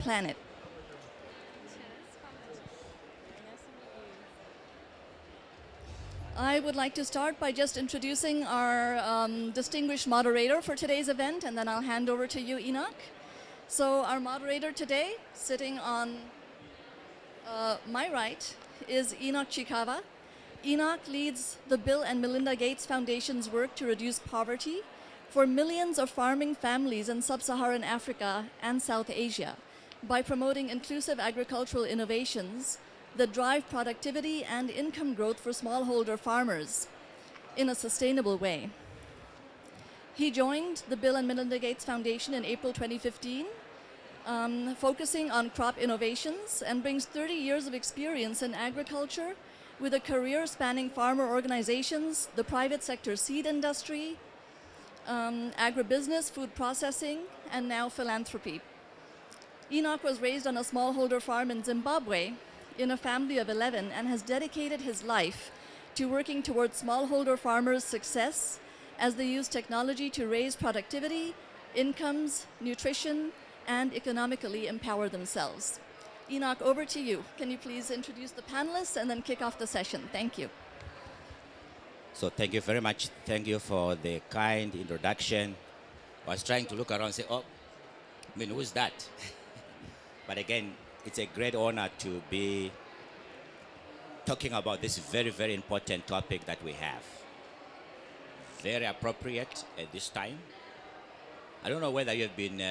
planet. I would like to start by just introducing our distinguished moderator for today's event, and then I'll hand over to you, Enock. So our moderator today, sitting on my right, is Enock Chikava. Enock leads the Bill and Melinda Gates Foundation's work to reduce poverty for millions of farming families in sub-Saharan Africa and South Asia by promoting inclusive agricultural innovations that drive productivity and income growth for smallholder farmers in a sustainable way. He joined the Bill and Melinda Gates Foundation in April 2015, focusing on crop innovations, and brings 30 years of experience in agriculture with a career spanning farmer organizations, the private sector seed industry, agribusiness, food processing, and now philanthropy. Enock was raised on a smallholder farm in Zimbabwe in a family of 11 and has dedicated his life to working towards smallholder farmers' success as they use technology to raise productivity, incomes, nutrition, and economically empower themselves. Enock, over to you. Can you please introduce the panelists and then kick off the session? Thank you. So thank you very much. Thank you for the kind introduction. I was trying to look around and say, oh, I mean, who's that? But again, it's a great honor to be talking about this very, very important topic that we have. Very appropriate at this time. I don't know whether you've been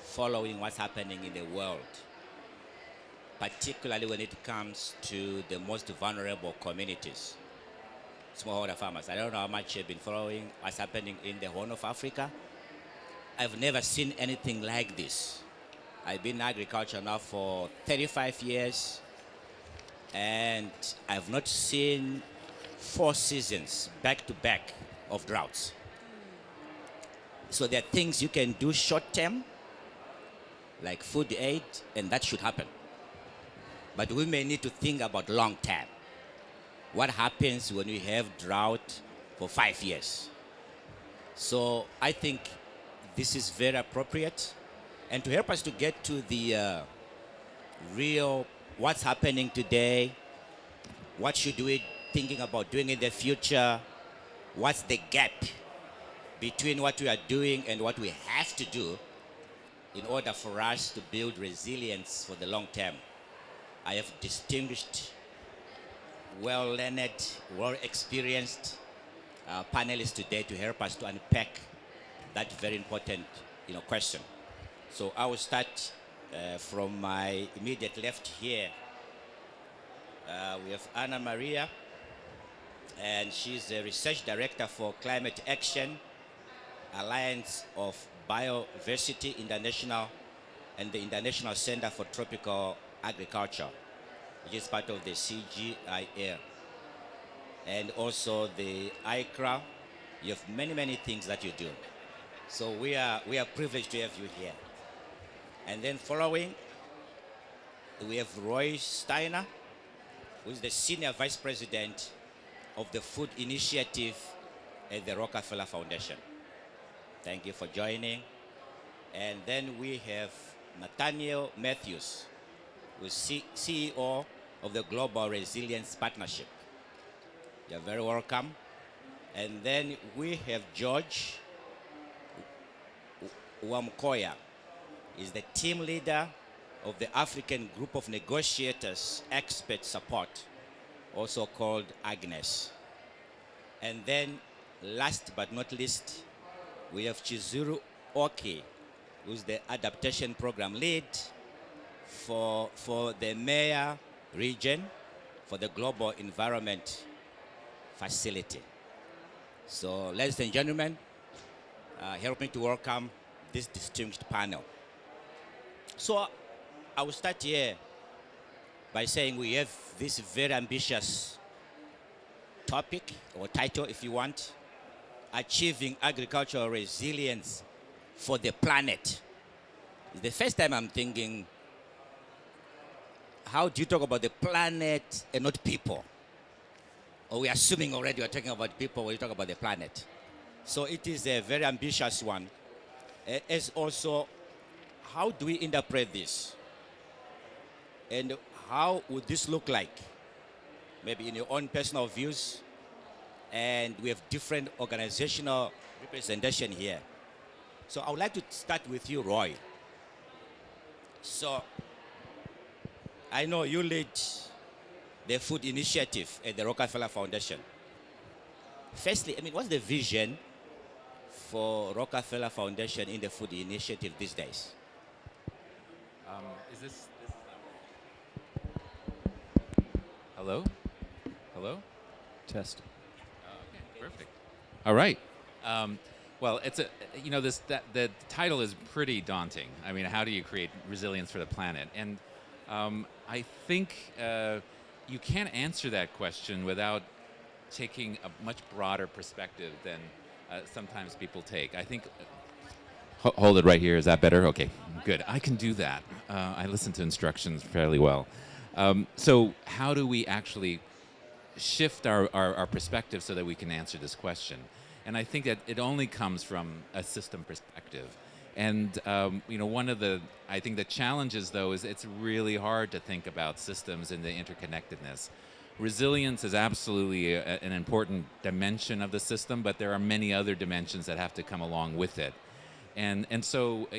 following what's happening in the world, particularly when it comes to the most vulnerable communities, smallholder farmers. I don't know how much you've been following what's happening in the Horn of Africa. I've never seen anything like this. I've been in agriculture now for 35 years, and I've not seen 4 seasons back to back of droughts. So there are things you can do short term, like food aid, and that should happen. But we may need to think about long term. What happens when we have drought for 5 years? So I think this is very appropriate. And to help us to get to the real what's happening today, what should we thinking about doing in the future, what's the gap between what we are doing and what we have to do in order for us to build resilience for the long term. I have distinguished, well-learned, well-experienced panelists today to help us to unpack that very important question. So I will start from my immediate left here. We have Anna Maria, and she's a research director for Climate Action, Alliance of Biodiversity International, and the International Center for Tropical Agriculture, which is part of the CGIA. And also the ICRA. You have many, many things that you do. So we are privileged to have you here. And then following, we have Roy Steiner, who is the Senior Vice President of the Food Initiative at the Rockefeller Foundation. Thank you for joining. And then we have Nathaniel Matthews, who is CEO of the Global Resilience Partnership. You're very welcome. And then we have George Wamkoya, is the team leader of the African Group of Negotiators Expert Support, also called AGNES. And then, last but not least, we have Chizuru Aoki, who's the Adaptation Program lead for the MEA region for the Global Environment Facility. So, ladies and gentlemen, help me to welcome this distinguished panel. So I will start here by saying we have this very ambitious topic, or title if you want, Achieving Agricultural Resilience for the Planet. It's the first time I'm thinking, how do you talk about the planet and not people? Or we're assuming already we're talking about people when you talk about the planet. So it is a very ambitious one, as also how do we interpret this? And how would this look like? Maybe in your own personal views. And we have different organizational representation here. So I would like to start with you, Roy. So I know you lead the food initiative at the Rockefeller Foundation. Firstly, I mean, what's the vision for Rockefeller Foundation in the food initiative these days? Is this hello? Hello? Test. Okay, perfect. All right. Well, it's a the title is pretty daunting. I mean, how do you create resilience for the planet? And I think you can't answer that question without taking a much broader perspective than sometimes people take. I think. Hold it right here. Is that better? Okay, good. I can do that. I listen to instructions fairly well. So how do we actually shift our perspective so that we can answer this question? And I think that it only comes from a system perspective. And one of the challenges though is it's really hard to think about systems and the interconnectedness. Resilience is absolutely an important dimension of the system, but there are many other dimensions that have to come along with it. And so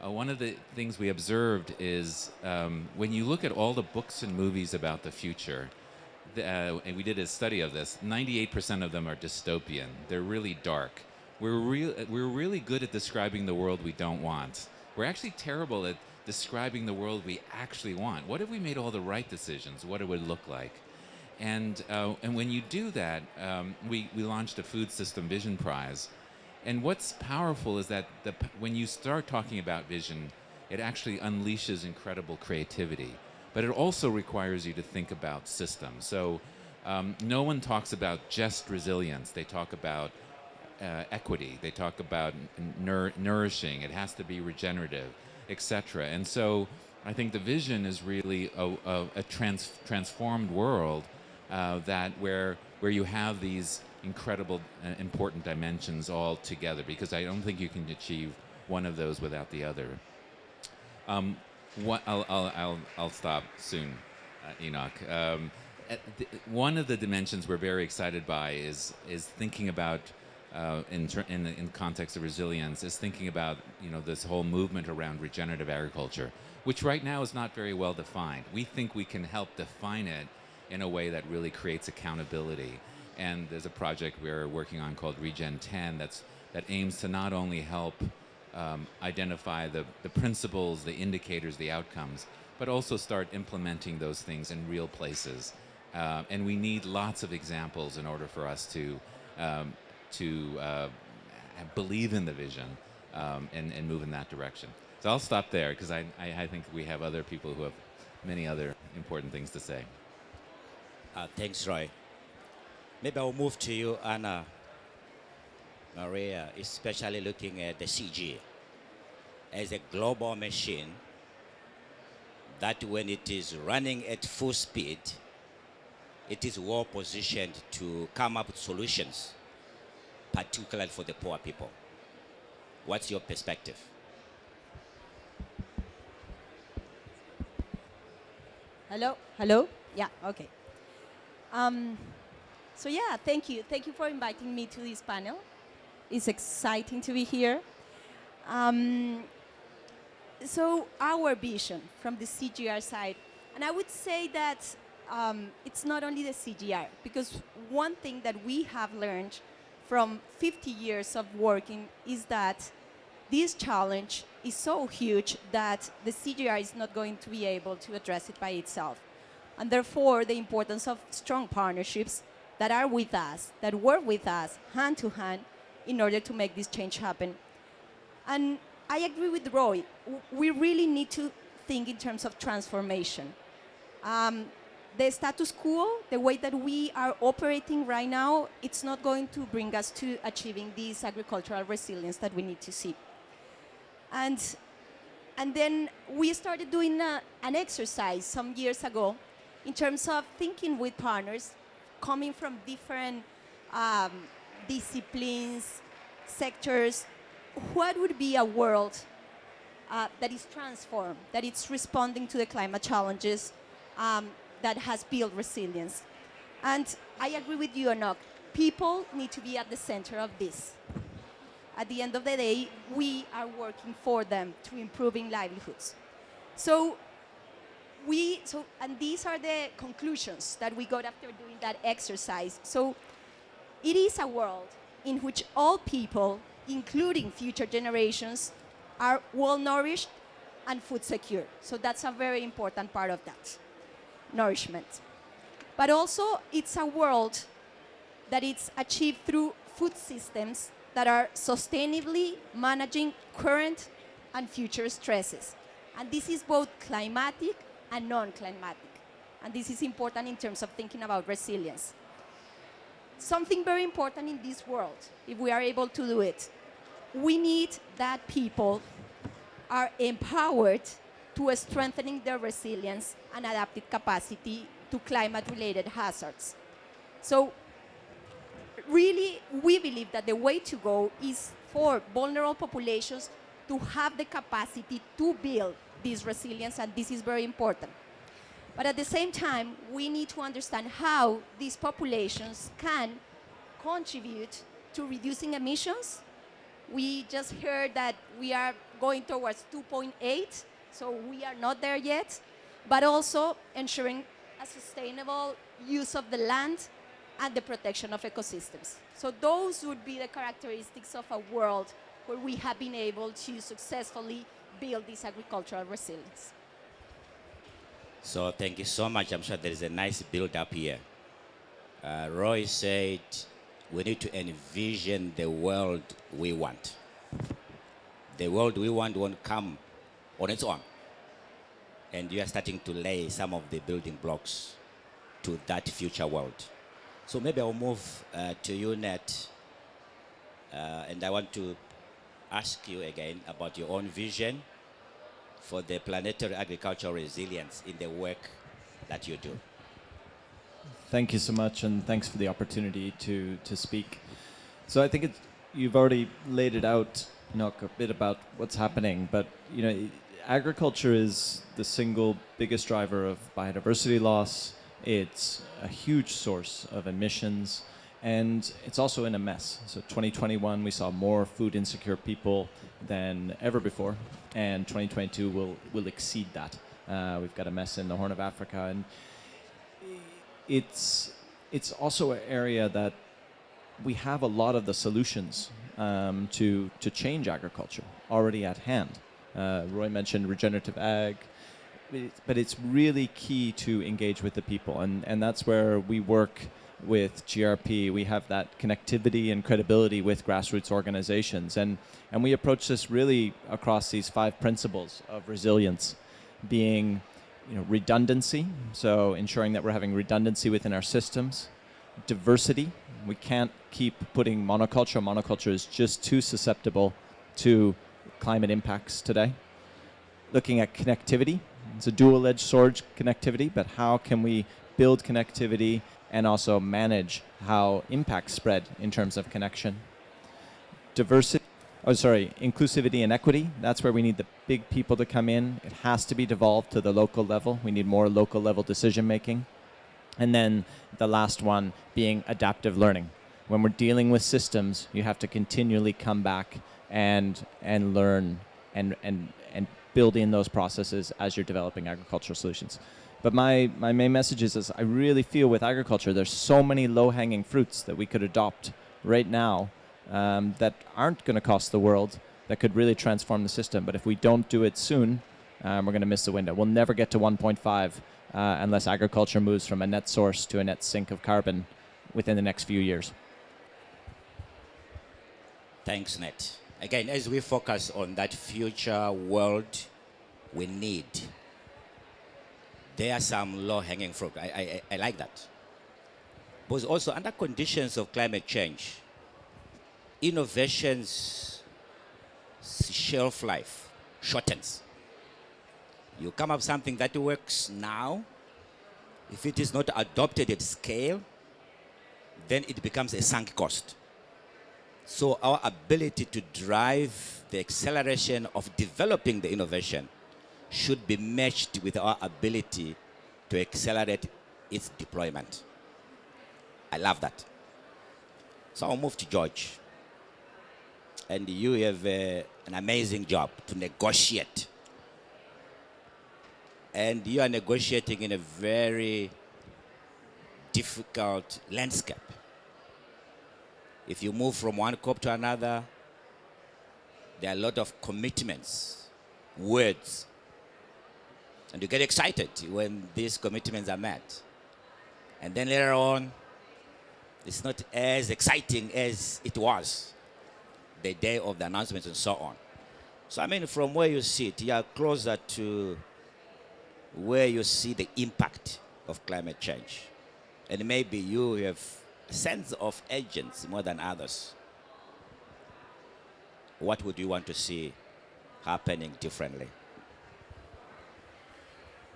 one of the things we observed is when you look at all the books and movies about the future, and we did a study of this, 98% of them are dystopian. They're really dark. We're really good at describing the world we don't want. We're actually terrible at describing the world we actually want. What if we made all the right decisions? What it would look like? And when you do that, we launched a Food System Vision Prize. And what's powerful is that when you start talking about vision, it actually unleashes incredible creativity. But it also requires you to think about systems. So no one talks about just resilience. They talk about equity. They talk about nourishing. It has to be regenerative, etc. And so I think the vision is really a transformed world where you have these incredible important dimensions all together, because I don't think you can achieve one of those without the other. I'll stop soon, Enoch. One of the dimensions we're very excited by is thinking about in the context of resilience, is thinking about this whole movement around regenerative agriculture, which right now is not very well defined. We think we can help define it in a way that really creates accountability. And there's a project we're working on called Regen 10 that aims to not only help identify the principles, the indicators, the outcomes, but also start implementing those things in real places. And we need lots of examples in order for us to believe in the vision and move in that direction. So I'll stop there, because I think we have other people who have many other important things to say. Thanks, Roy. Maybe I'll move to you, Anna Maria, especially looking at the CG as a global machine that when it is running at full speed, it is well positioned to come up with solutions, particularly for the poor people. What's your perspective? Hello? Hello? Yeah, okay. So yeah, thank you. Thank you for inviting me to this panel. It's exciting to be here. So our vision from the CGR side, and I would say that it's not only the CGR, because one thing that we have learned from 50 years of working is that this challenge is so huge that the CGR is not going to be able to address it by itself. And therefore, the importance of strong partnerships that are with us, that work with us hand to hand in order to make this change happen. And I agree with Roy. We really need to think in terms of transformation. The status quo, the way that we are operating right now, it's not going to bring us to achieving this agricultural resilience that we need to see. And then we started doing an exercise some years ago in terms of thinking with partners coming from different disciplines, sectors. What would be a world that is transformed, that it's responding to the climate challenges, that has built resilience. And I agree with you, Enock. People need to be at the center of this. At the end of the day, we are working for them to improving livelihoods. And these are the conclusions that we got after doing that exercise. So it is a world in which all people, including future generations, are well-nourished and food secure. So that's a very important part of that, nourishment. But also, it's a world that it's achieved through food systems that are sustainably managing current and future stresses. And this is both climatic and non-climatic. And this is important in terms of thinking about resilience. Something very important in this world, if we are able to do it, we need that people are empowered to strengthening their resilience and adaptive capacity to climate-related hazards. So really, we believe that the way to go is for vulnerable populations to have the capacity to build this resilience, and this is very important. But at the same time, we need to understand how these populations can contribute to reducing emissions. We just heard that we are going towards 2.8, so we are not there yet, but also ensuring a sustainable use of the land and the protection of ecosystems. So those would be the characteristics of a world where we have been able to successfully build this agricultural resilience. So thank you so much. I'm sure there is a nice build-up here. Roy said we need to envision the world we want. The world we want won't come on its own. And you are starting to lay some of the building blocks to that future world. So maybe I'll move to you, Nat. And I want to ask you again about your own vision for the planetary agricultural resilience in the work that you do. Thank you so much, and thanks for the opportunity to speak. So I think you've already laid it out, Enock, a bit about what's happening, but agriculture is the single biggest driver of biodiversity loss. It's a huge source of emissions, and it's also in a mess. So 2021, we saw more food insecure people than ever before, and 2022 will exceed that. We've got a mess in the Horn of Africa, and it's also an area that we have a lot of the solutions to change agriculture already at hand. Roy mentioned regenerative ag, but it's really key to engage with the people, and that's where we work with GRP. We have that connectivity and credibility with grassroots organizations, and we approach this really across these 5 principles of resilience, being redundancy, so ensuring that we're having redundancy within our systems. Diversity, we can't keep putting monoculture. Monoculture is just too susceptible to climate impacts today. Looking at connectivity, it's a dual-edged sword, connectivity, but how can we build connectivity and also manage how impacts spread in terms of connection? Inclusivity and equity, that's where we need the big people to come in. It has to be devolved to the local level. We need more local level decision making. And then the last one being adaptive learning. When we're dealing with systems, you have to continually come back and learn and build in those processes as you're developing agricultural solutions. But my main message is I really feel with agriculture, there's so many low-hanging fruits that we could adopt right now that aren't going to cost the world, that could really transform the system. But if we don't do it soon, we're going to miss the window. We'll never get to 1.5 unless agriculture moves from a net source to a net sink of carbon within the next few years. Thanks, Nat. Again, as we focus on that future world we need, there are some low-hanging fruit. I like that. But also, under conditions of climate change, innovation's shelf life shortens. You come up with something that works now. If it is not adopted at scale, then it becomes a sunk cost. So our ability to drive the acceleration of developing the innovation should be matched with our ability to accelerate its deployment. I love that. So I'll move to George. And you have an amazing job to negotiate. And you are negotiating in a very difficult landscape. If you move from one COP to another, there are a lot of commitments, words. And you get excited when these commitments are met. And then later on, it's not as exciting as it was the day of the announcements and so on. So I mean, from where you sit, you are closer to where you see the impact of climate change. And maybe you have a sense of urgency more than others. What would you want to see happening differently?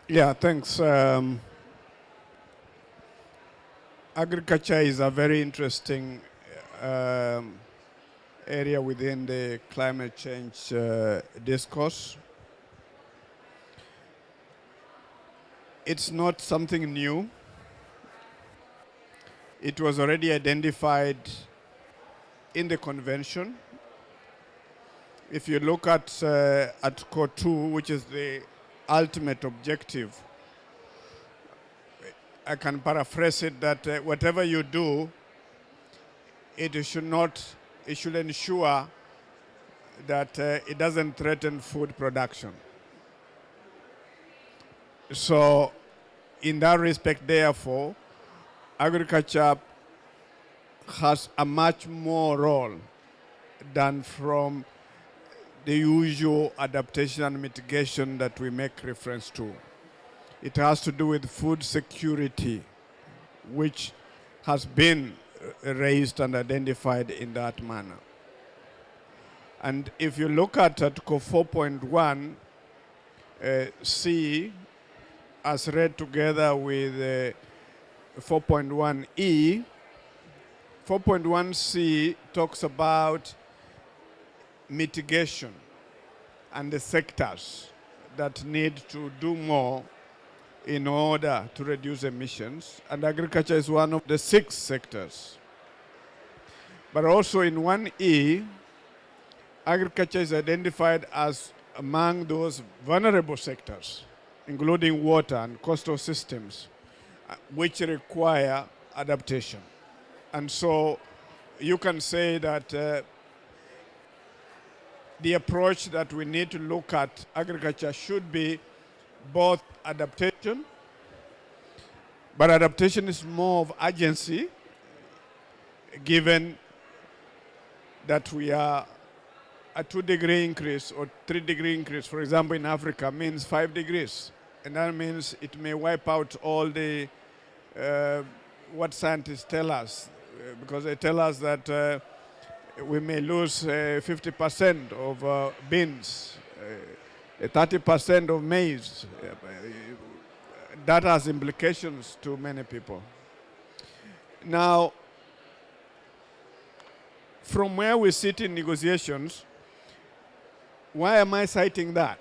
Yeah, thanks. Agriculture is a very interesting area within the climate change discourse. It's not something new. It was already identified in the convention. If you look at Article 2, which is the ultimate objective, I can paraphrase it that whatever you do, it should ensure that it doesn't threaten food production. So in that respect, therefore, agriculture has a much more role than from the usual adaptation and mitigation that we make reference to. It has to do with food security, which has been raised and identified in that manner. And if you look at Article 4.1 C, as read together with 4.1 4.1 C talks about mitigation and the sectors that need to do more in order to reduce emissions. And agriculture is one of the 6 sectors. But also in 1E, agriculture is identified as among those vulnerable sectors, including water and coastal systems, which require adaptation. And so you can say that the approach that we need to look at agriculture should be both adaptation, but adaptation is more of urgency, given that we are a 2-degree increase or 3-degree increase, for example, in Africa, means 5 degrees. And that means it may wipe out all the, what scientists tell us, because they tell us that we may lose 50% of beans, 30% of maize. That has implications to many people. Now, from where we sit in negotiations, why am I citing that?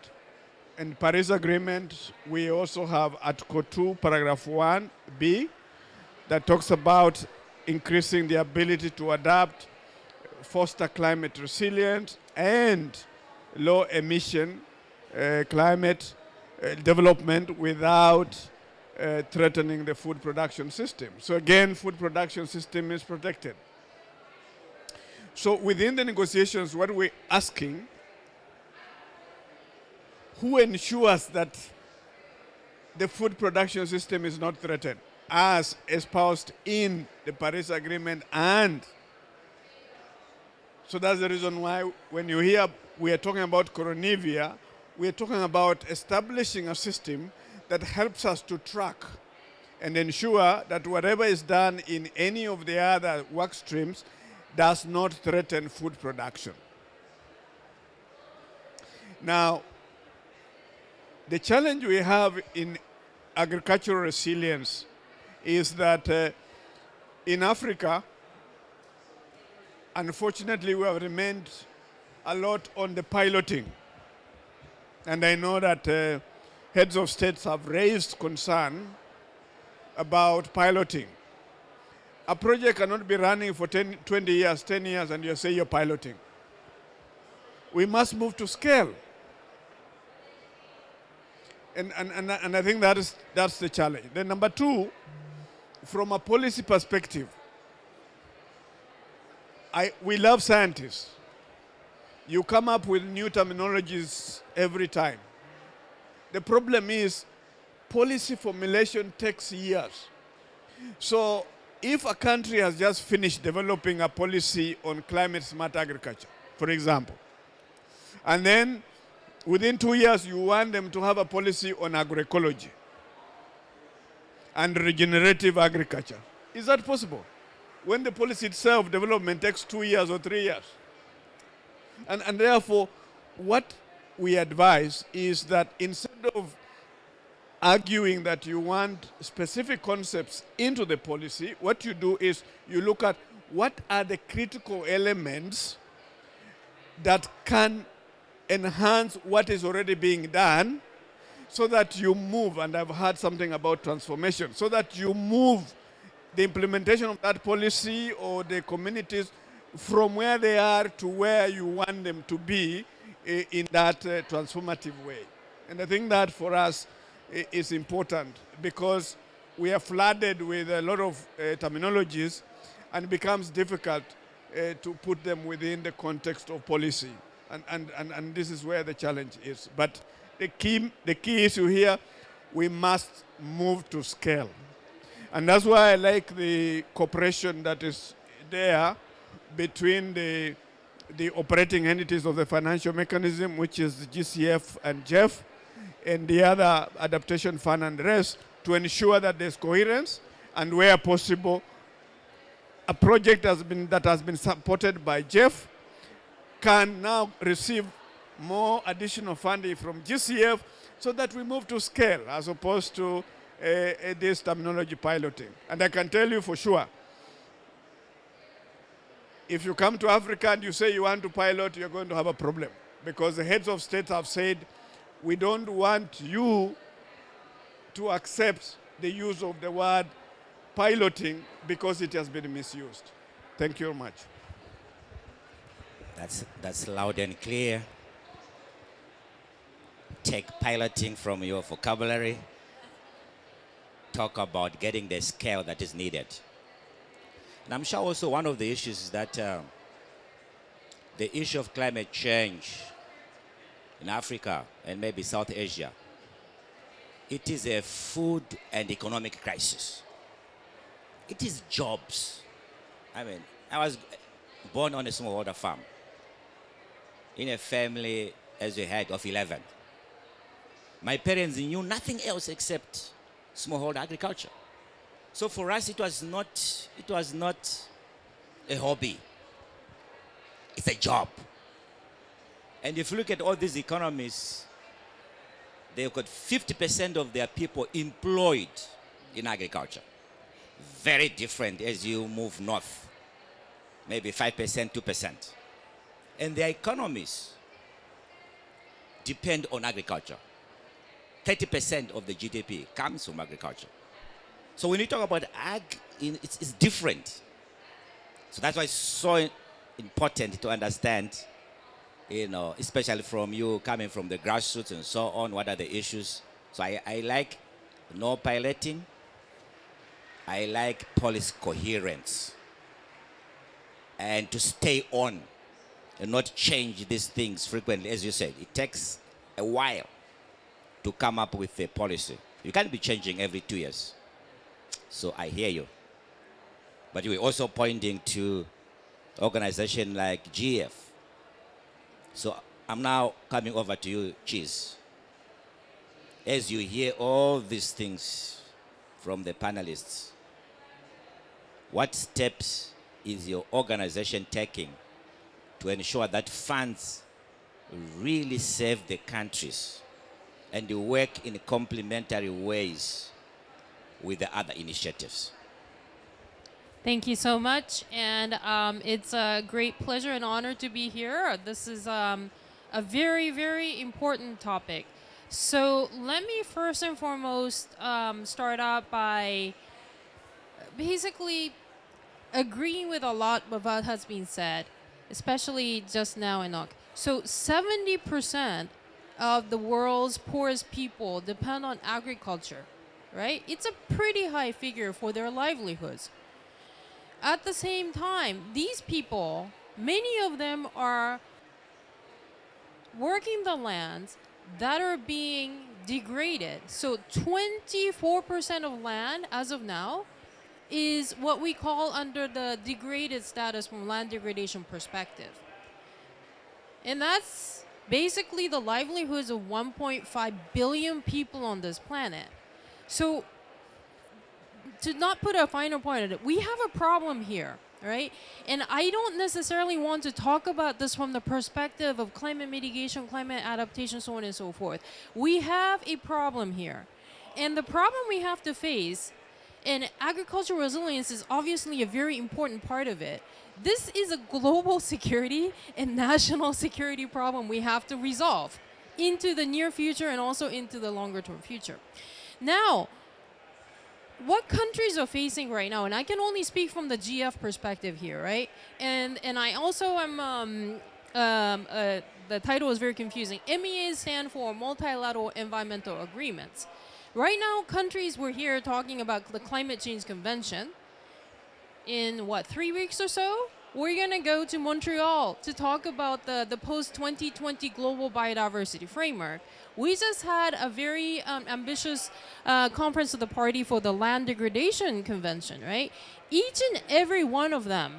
In Paris Agreement, we also have Article 2, Paragraph 1b, that talks about increasing the ability to adapt, foster climate resilience, and low emission climate development without threatening the food production system. So again, food production system is protected. So within the negotiations, what we're asking, who ensures that the food production system is not threatened, as espoused in the Paris Agreement? And so that's the reason why when you hear we are talking about Coronivia, we are talking about establishing a system that helps us to track and ensure that whatever is done in any of the other work streams does not threaten food production. Now, the challenge we have in agricultural resilience is that in Africa, unfortunately, we have remained a lot on the piloting. And I know that heads of states have raised concern about piloting. A project cannot be running for 20 years, 10 years, and you say you're piloting. We must move to scale. And I think that's the challenge. Then number two, from a policy perspective, we love scientists. You come up with new terminologies every time. The problem is policy formulation takes years. So if a country has just finished developing a policy on climate smart agriculture, for example, and then within 2 years you want them to have a policy on agroecology and regenerative agriculture, is that possible? When the policy itself, development takes 2 years or 3 years. And therefore, what we advise is that instead of arguing that you want specific concepts into the policy, what you do is you look at what are the critical elements that can enhance what is already being done so that you move, and I've heard something about transformation, so that you move the implementation of that policy or the communities from where they are to where you want them to be in that transformative way. And I think that for us is important because we are flooded with a lot of terminologies and it becomes difficult to put them within the context of policy. And this is where the challenge is. But the key issue here, we must move to scale. And that's why I like the cooperation that is there between the operating entities of the financial mechanism, which is the GCF and GEF, and the other adaptation fund and the rest, to ensure that there's coherence and where possible, a project that has been supported by GEF can now receive more additional funding from GCF so that we move to scale as opposed to this terminology piloting. And I can tell you for sure, if you come to Africa and you say you want to pilot, you're going to have a problem because the heads of states have said, we don't want you to accept the use of the word piloting because it has been misused. Thank you very much. That's loud and clear. Take piloting from your vocabulary. Talk about getting the scale that is needed. And I'm sure also one of the issues is that the issue of climate change in Africa and maybe South Asia, it is a food and economic crisis. It is jobs. I mean, I was born on a smallholder farm in a family, as we had, of 11. My parents knew nothing else except smallholder agriculture. So for us, it was not a hobby. It's a job. And if you look at all these economies, they've got 50% of their people employed in agriculture. Very different as you move north. Maybe 5%, 2%. And their economies depend on agriculture. 30% of the GDP comes from agriculture. So when you talk about ag, it's different. So that's why it's so important to understand, especially from you coming from the grassroots and so on, what are the issues. So I like no piloting. I like policy coherence. And to stay on and not change these things frequently, as you said. It takes a while to come up with a policy. You can't be changing every 2 years. So I hear you. But we're also pointing to organizations like GEF. So I'm now coming over to you, Chiz. As you hear all these things from the panelists, what steps is your organization taking to ensure that funds really serve the countries and you work in complementary ways with the other initiatives? Thank you so much, and it's a great pleasure and honor to be here. This is a very, very important topic. So let me first and foremost start out by basically agreeing with a lot of what has been said, especially just now, Enoch. So 70% of the world's poorest people depend on agriculture, right? It's a pretty high figure for their livelihoods. At the same time, these people, many of them are working the lands that are being degraded. So 24% of land as of now is what we call under the degraded status from land degradation perspective. And that's basically the livelihoods of 1.5 billion people on this planet. So to not put a finer point on it, we have a problem here, right? And I don't necessarily want to talk about this from the perspective of climate mitigation, climate adaptation, so on and so forth. We have a problem here. And the problem we have to face, and agricultural resilience is obviously a very important part of it. This is a global security and national security problem we have to resolve into the near future and also into the longer term future. Now, what countries are facing right now, and I can only speak from the GF perspective here, right? And I also am, the title is very confusing. MEAs stand for Multilateral Environmental Agreements. Right now, countries, we're here talking about the Climate Change Convention. In what, 3 weeks or so? We're gonna go to Montreal to talk about the post-2020 Global Biodiversity Framework. We just had a very ambitious conference of the party for the Land Degradation Convention, right? Each and every one of them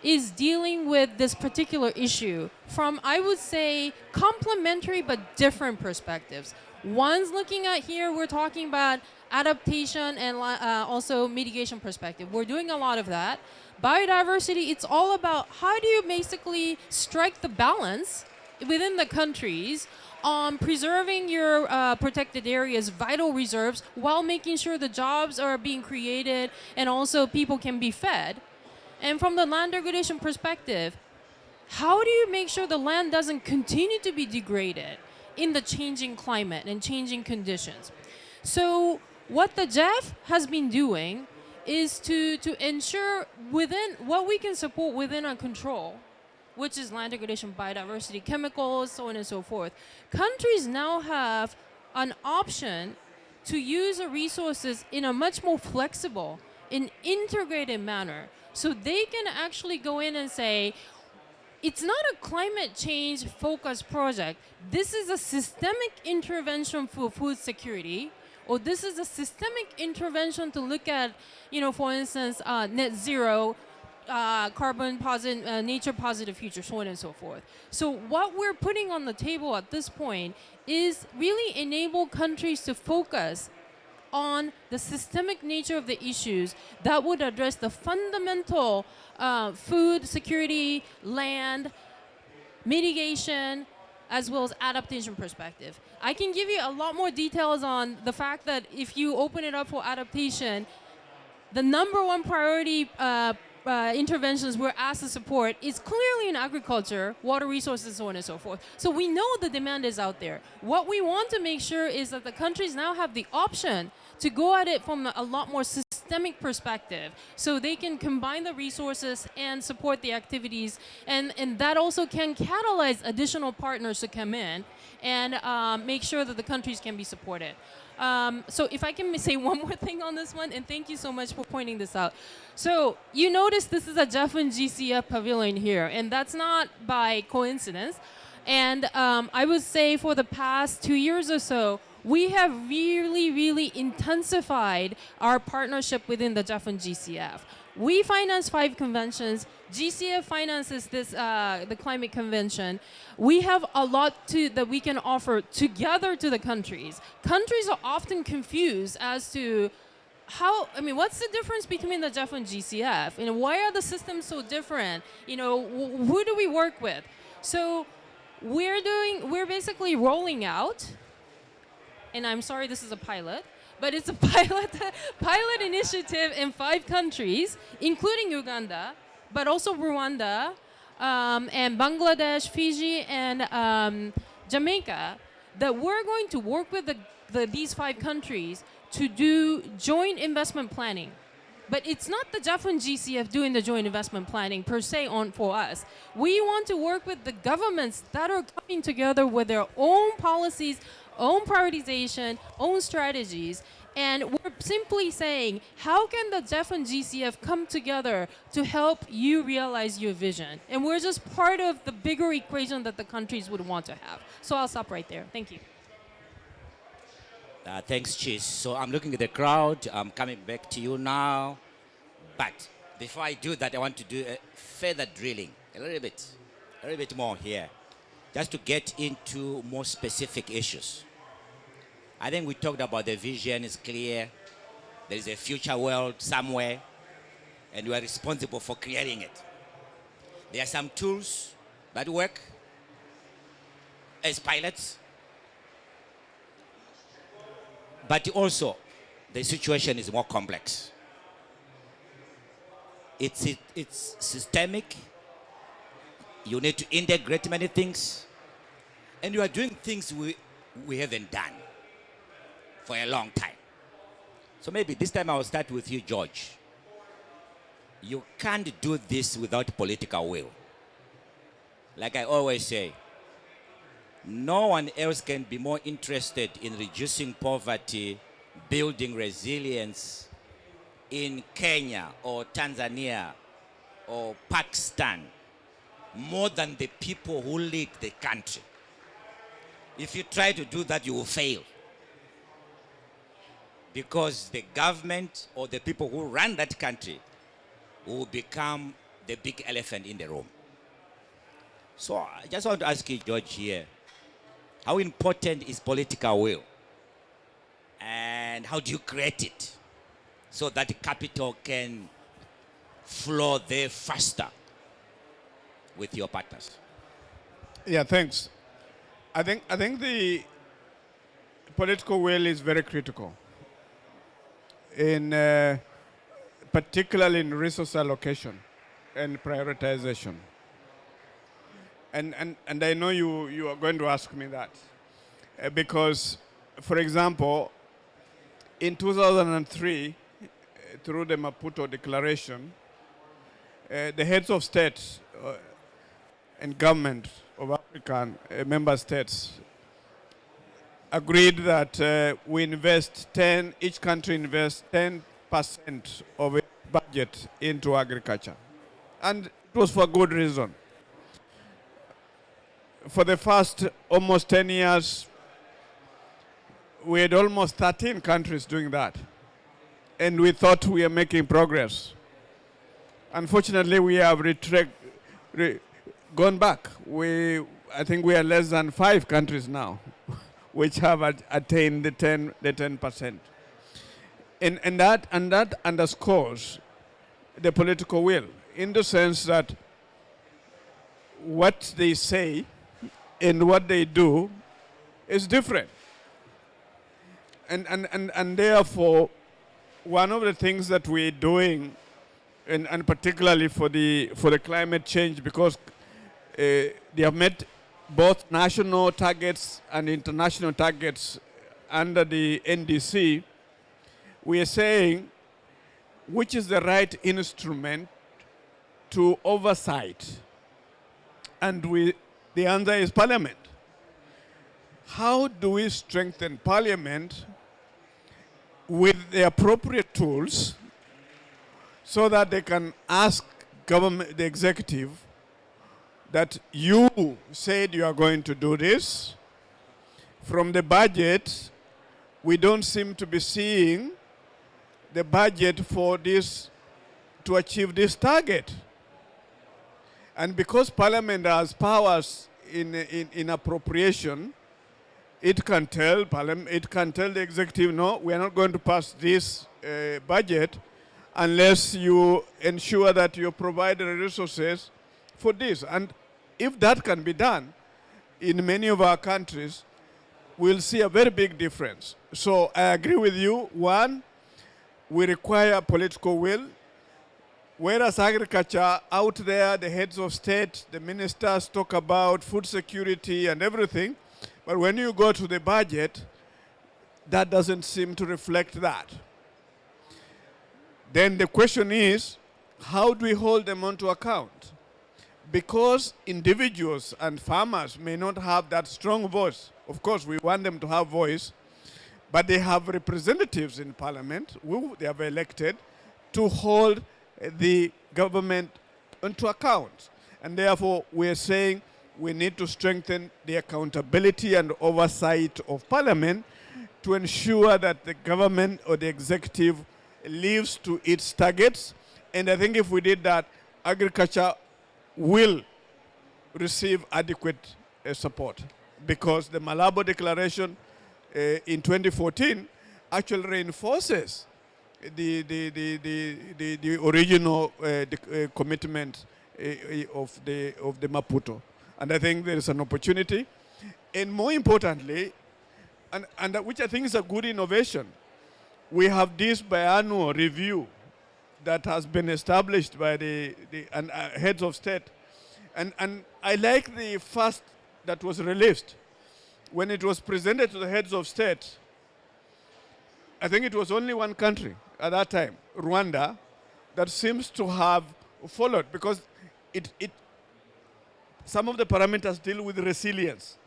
is dealing with this particular issue from, I would say, complementary but different perspectives. One's looking at here, we're talking about adaptation and also mitigation perspective. We're doing a lot of that. Biodiversity, it's all about how do you basically strike the balance within the countries on preserving your protected areas, vital reserves, while making sure the jobs are being created and also people can be fed. And from the land degradation perspective, how do you make sure the land doesn't continue to be degraded in the changing climate and changing conditions? So what the GEF has been doing is to ensure within what we can support within our control, which is land degradation, biodiversity, chemicals, so on and so forth. Countries now have an option to use the resources in a much more flexible and integrated manner. So they can actually go in and say, it's not a climate change focused project. This is a systemic intervention for food security, or this is a systemic intervention to look at, you know, for instance, net zero, carbon positive, nature positive future, so on and so forth. So what we're putting on the table at this point is really enable countries to focus on the systemic nature of the issues that would address the fundamental food security, land, mitigation, as well as adaptation perspective. I can give you a lot more details on the fact that if you open it up for adaptation, the number one priority interventions we're asked to support is clearly in agriculture, water resources, so on and so forth. So we know the demand is out there. What we want to make sure is that the countries now have the option to go at it from a lot more systemic perspective, so they can combine the resources and support the activities, and that also can catalyze additional partners to come in and make sure that the countries can be supported. So if I can say one more thing on this one, and thank you so much for pointing this out. So you notice this is a GEF and GCF Pavilion here, and that's not by coincidence. And I would say for the past 2 years or so, we have really, really intensified our partnership within the GEF and GCF. We finance 5 conventions. GCF finances this, the climate convention. We have a lot that we can offer together to the countries. Countries are often confused as to what's the difference between the GEF and GCF? And why are the systems so different? You know, who do we work with? So we're basically rolling out, and I'm sorry this is a pilot, but it's a pilot initiative in 5 countries, including Uganda, but also Rwanda, and Bangladesh, Fiji, and Jamaica, that we're going to work with these 5 countries to do joint investment planning. But it's not the GEF and GCF doing the joint investment planning per se for us. We want to work with the governments that are coming together with their own policies, own prioritization, own strategies. And we're simply saying, how can the GEF and GCF come together to help you realize your vision? And we're just part of the bigger equation that the countries would want to have. So I'll stop right there. Thank you. Thanks, Chiz. So I'm looking at the crowd. I'm coming back to you now. But before I do that, I want to do a further drilling, a little bit more here, just to get into more specific issues. I think we talked about the vision is clear. There is a future world somewhere, and we are responsible for creating it. There are some tools that work as pilots. But also, the situation is more complex. It's systemic. You need to integrate many things. And you are doing things we haven't done for a long time. So maybe this time I will start with you, George. You can't do this without political will. Like I always say, no one else can be more interested in reducing poverty, building resilience in Kenya or Tanzania or Pakistan more than the people who lead the country. If you try to do that, you will fail. Because the government or the people who run that country will become the big elephant in the room. So I just want to ask you, George, here, how important is political will? And how do you create it so that the capital can flow there faster with your partners? Yeah, thanks. I think the political will is very critical, in particularly in resource allocation and prioritization. And I know you are going to ask me that. Because, for example, in 2003, through the Maputo Declaration, the heads of state and government of African member states agreed that each country invests 10% of its budget into agriculture. And it was for good reason. For the first almost 10 years, we had almost 13 countries doing that. And we thought we were making progress. Unfortunately, we have gone back. I think we are less than 5 countries now, which have attained the 10%. And that underscores the political will, in the sense that what they say and what they do is different. And therefore, one of the things that we're doing, and particularly for the climate change, because they have met both national targets and international targets under the NDC, we are saying which is the right instrument to oversight. And the answer is Parliament. How do we strengthen Parliament with the appropriate tools so that they can ask government, the executive, that you said you are going to do this? From the budget, we don't seem to be seeing the budget for this to achieve this target. And because Parliament has powers in appropriation, it can tell the executive, no, we are not going to pass this budget unless you ensure that you provide the resources for this. And if that can be done, in many of our countries, we'll see a very big difference. So I agree with you. One, we require political will. Whereas agriculture, out there, the heads of state, the ministers talk about food security and everything. But when you go to the budget, that doesn't seem to reflect that. Then the question is, how do we hold them onto account? Because individuals and farmers may not have that strong voice. Of course, we want them to have voice, but they have representatives in parliament who they have elected to hold the government onto account. And therefore, we're saying we need to strengthen the accountability and oversight of parliament to ensure that the government or the executive lives to its targets. And I think if we did that, agriculture will receive adequate support, because the Malabo Declaration in 2014 actually reinforces the original commitment of the Maputo. And I think there is an opportunity. And more importantly, and which I think is a good innovation, we have this biannual review that has been established by the heads of state. And I like the first that was released. When it was presented to the heads of state, I think it was only one country at that time, Rwanda, that seems to have followed, because some of the parameters deal with resilience.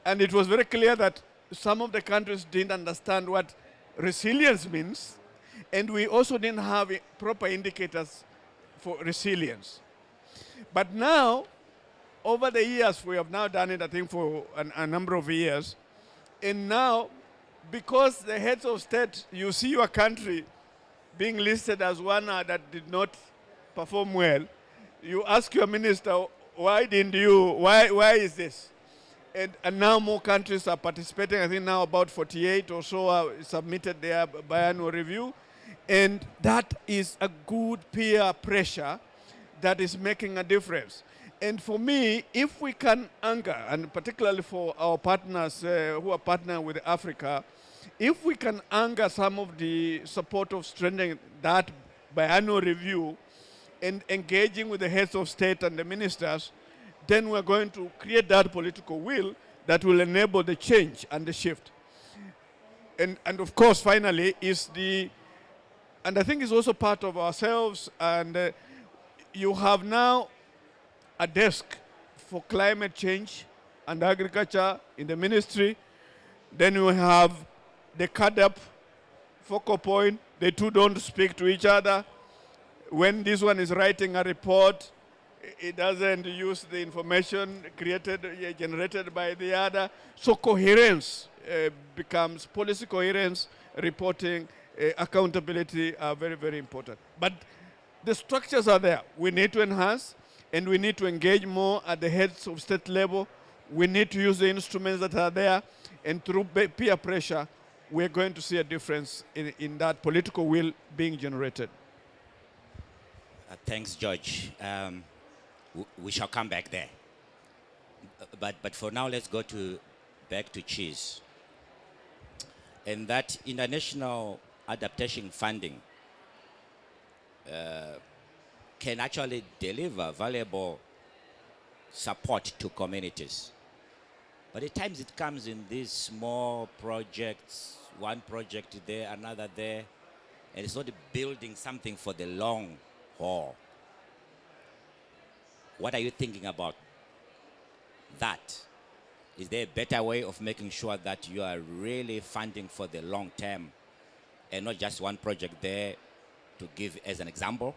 And it was very clear that some of the countries didn't understand what resilience means, and we also didn't have proper indicators for resilience. But now, over the years, we have now done it, I think, for a number of years. And now, because the heads of state, you see your country being listed as one that did not perform well, you ask your minister, why is this? And now more countries are participating. I think now about 48 or so submitted their biannual review. And that is a good peer pressure that is making a difference. And for me, if we can anchor, and particularly for our partners who are partnering with Africa, if we can anchor some of the support of strengthening that biannual review and engaging with the heads of state and the ministers, then we're going to create that political will that will enable the change and the shift. And of course, finally, and I think it's also part of ourselves, and you have now a desk for climate change and agriculture in the ministry. Then you have the CADAP focal point. The two don't speak to each other. When this one is writing a report, it doesn't use the information generated by the other. So coherence becomes policy coherence, reporting, accountability are very, very important. But the structures are there. We need to enhance, and we need to engage more at the heads of state level. We need to use the instruments that are there, and through peer pressure, we're going to see a difference in that political will being generated. Thanks, George. We shall come back there. But for now, let's go back to Chiz. And that international adaptation funding can actually deliver valuable support to communities. But at times it comes in these small projects, one project there, another there, and it's not building something for the long haul. What are you thinking about that? Is there a better way of making sure that you are really funding for the long term and not just one project there to give as an example,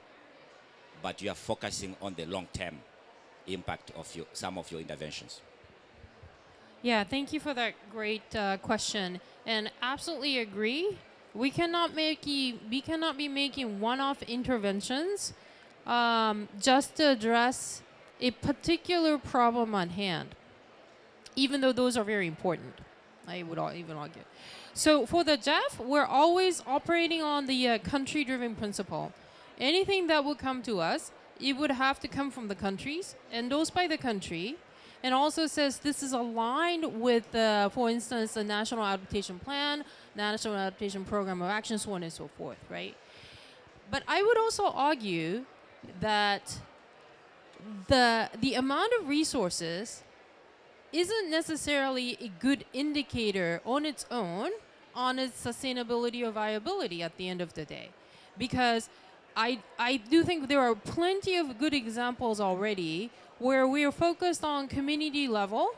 but you are focusing on the long term impact of some of your interventions? Yeah, thank you for that great question. And absolutely agree. We cannot be making one-off interventions just to address a particular problem on hand, even though those are very important. I would even argue. So for the GEF, we're always operating on the country-driven principle. Anything that will come to us, it would have to come from the countries, endorsed by the country, and also says this is aligned with, for instance, the National Adaptation Plan, National Adaptation Program of Action, so on and so forth, right? But I would also argue that the amount of resources isn't necessarily a good indicator on its own on its sustainability or viability at the end of the day. Because I do think there are plenty of good examples already where we are focused on community level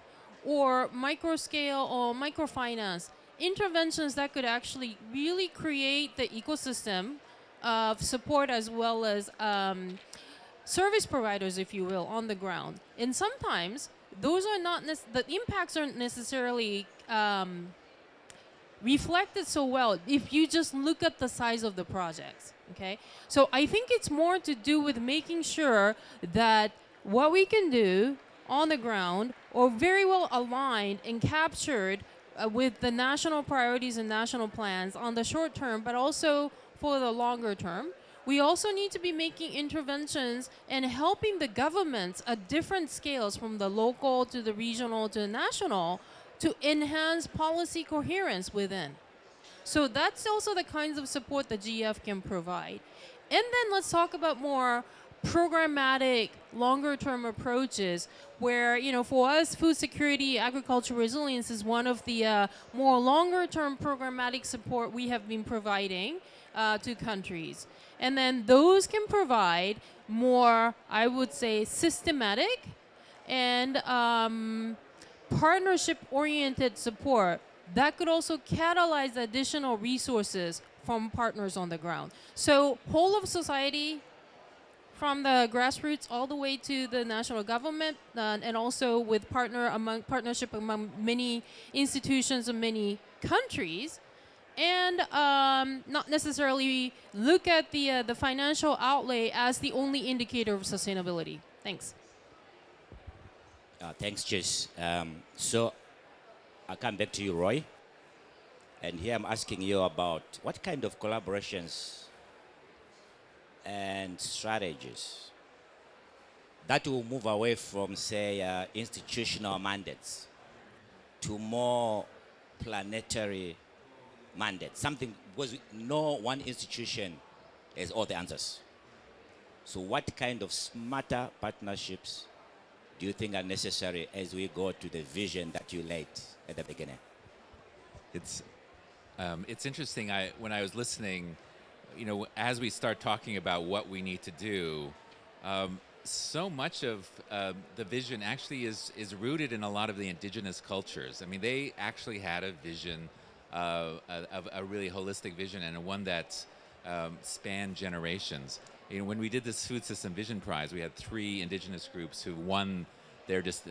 or micro scale or microfinance interventions that could actually really create the ecosystem of support as well as service providers, if you will, on the ground. And sometimes those are not the impacts aren't necessarily reflected so well if you just look at the size of the projects. Okay, so I think it's more to do with making sure that what we can do on the ground are very well aligned and captured with the national priorities and national plans on the short term, but also for the longer term. We also need to be making interventions and helping the governments at different scales, from the local to the regional to the national, to enhance policy coherence within. So that's also the kinds of support that GEF can provide. And then let's talk about more programmatic, longer-term approaches where, for us, food security, agricultural resilience is one of the more longer-term programmatic support we have been providing to countries. And then those can provide more, I would say, systematic and partnership-oriented support that could also catalyze additional resources from partners on the ground. So whole of society, from the grassroots all the way to the national government, and also with partnership among many institutions and many countries, and not necessarily look at the financial outlay as the only indicator of sustainability. Thanks. Thanks, Jess. So I'll come back to you, Roy. And here I'm asking you about what kind of collaborations and strategies that will move away from, say, institutional mandates to more planetary mandates. Something, because no one institution has all the answers. So what kind of smarter partnerships do you think are necessary as we go to the vision that you laid at the beginning? It's interesting. When I was listening, as we start talking about what we need to do, so much of the vision actually is rooted in a lot of the indigenous cultures. I mean, they actually had a vision of a really holistic vision, and one that spanned generations. When we did this Food System Vision Prize, we had 3 indigenous groups who won parts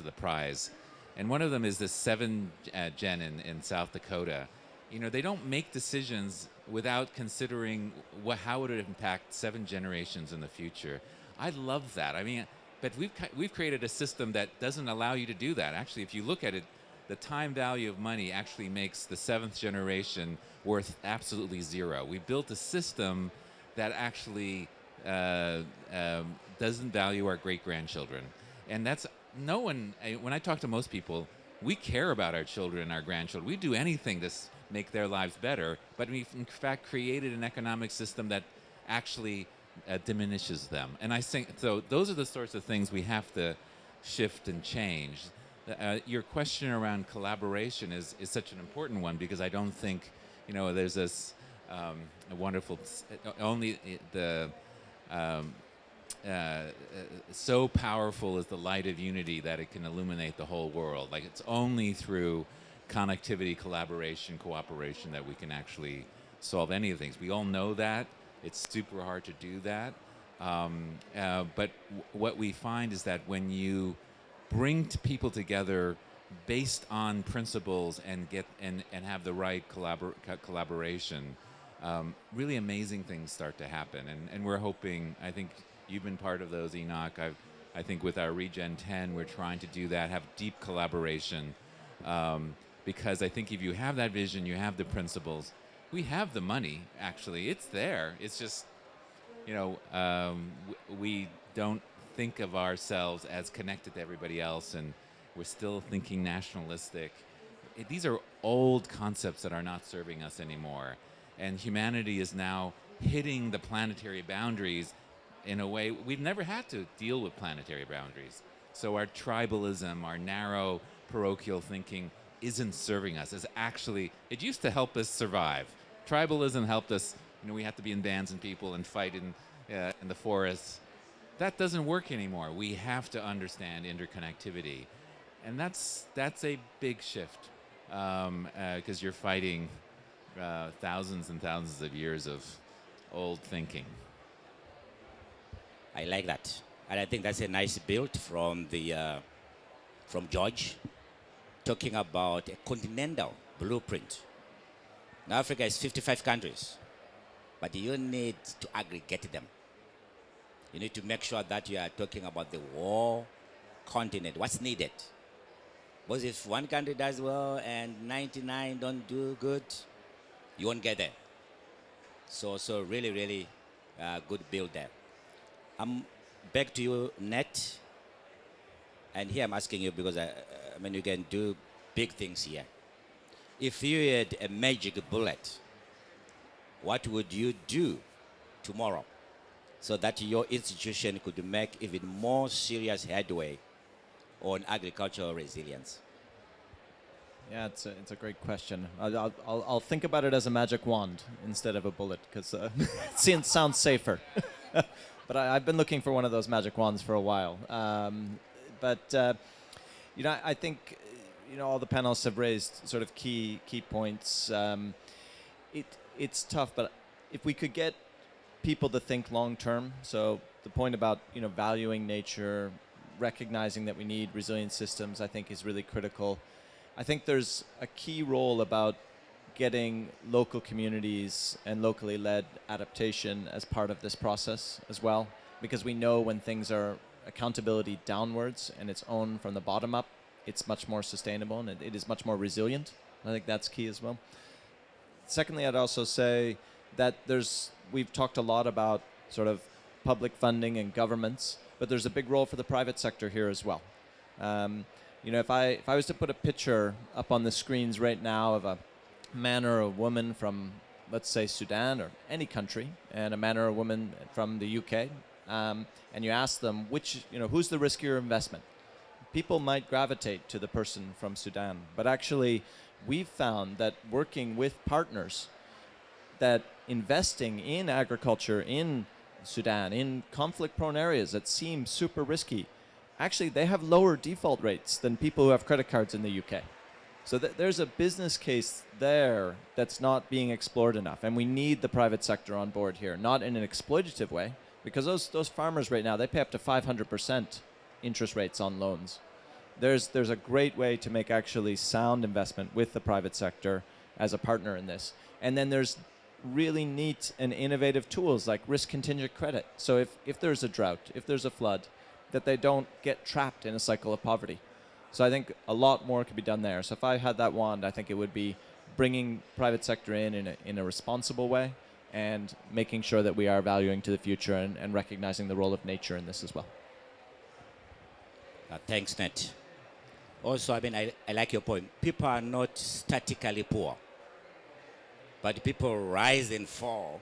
of the prize. And one of them is the 7 Gen in South Dakota. They don't make decisions without considering how it would impact 7 generations in the future. I love that. I mean, but we've created a system that doesn't allow you to do that. Actually, if you look at it, the time value of money actually makes the 7th generation worth absolutely 0. We built a system that actually doesn't value our great-grandchildren. And that's when I talk to most people, we care about our children and our grandchildren. We do anything to make their lives better, but we've in fact created an economic system that actually diminishes them. And I think, so those are the sorts of things we have to shift and change. Your question around collaboration is such an important one, because I don't think, there's this wonderful, only the so powerful is the light of unity that it can illuminate the whole world. Like, it's only through connectivity, collaboration, cooperation that we can actually solve any of the things. We all know that. It's super hard to do that. But what we find is that when you bring people together based on principles and have the right collaboration, really amazing things start to happen. And we're hoping, I think you've been part of those, Enock. I think with our Regen 10, we're trying to do that, have deep collaboration, because I think if you have that vision, you have the principles, we have the money, actually. It's there. It's just, we don't think of ourselves as connected to everybody else, and we're still thinking nationalistic. These are old concepts that are not serving us anymore. And humanity is now hitting the planetary boundaries in a way we've never had to deal with planetary boundaries. So our tribalism, our narrow parochial thinking isn't serving us. It used to help us survive. Tribalism helped us, we have to be in bands and people and fight in the forests. That doesn't work anymore. We have to understand interconnectivity. And that's a big shift, because you're fighting thousands and thousands of years of old thinking. I like that. And I think that's a nice build from George, talking about a continental blueprint. Now Africa is 55 countries, but you need to aggregate them. You need to make sure that you are talking about the whole continent, what's needed. Because if one country does well and 99 don't do good, you won't get there. So really, really good build there. I'm back to you, Net. And here I'm asking you because you can do big things here. If you had a magic bullet, what would you do tomorrow so that your institution could make even more serious headway on agricultural resilience? Yeah, it's a great question. I'll think about it as a magic wand instead of a bullet, because it sounds safer. But I've been looking for one of those magic wands for a while. I think all the panelists have raised sort of key points. It's tough, but if we could get people to think long term, so the point about valuing nature, recognizing that we need resilient systems, I think is really critical. I think there's a key role about getting local communities and locally led adaptation as part of this process as well, because we know when things are accountability downwards and it's owned from the bottom up, it's much more sustainable and it is much more resilient. I think that's key as well. Secondly, I'd also say that we've talked a lot about sort of public funding and governments, but there's a big role for the private sector here as well. If I was to put a picture up on the screens right now of a man or a woman from, let's say, Sudan or any country, and a man or a woman from the UK, and you ask them who's the riskier investment, people might gravitate to the person from Sudan. But actually, we've found that working with partners, that investing in agriculture in Sudan, in conflict-prone areas that seem super risky, actually they have lower default rates than people who have credit cards in the UK. So there's a business case there that's not being explored enough, and we need the private sector on board here, not in an exploitative way, because those farmers right now, they pay up to 500% interest rates on loans. There's a great way to make actually sound investment with the private sector as a partner in this. And then there's really neat and innovative tools like risk contingent credit. So if there's a drought, if there's a flood, that they don't get trapped in a cycle of poverty. So I think a lot more could be done there. So if I had that wand, I think it would be bringing private sector in a responsible way and making sure that we are valuing to the future and recognizing the role of nature in this as well. Thanks, Nat. Also, I like your point. People are not statically poor, but people rise and fall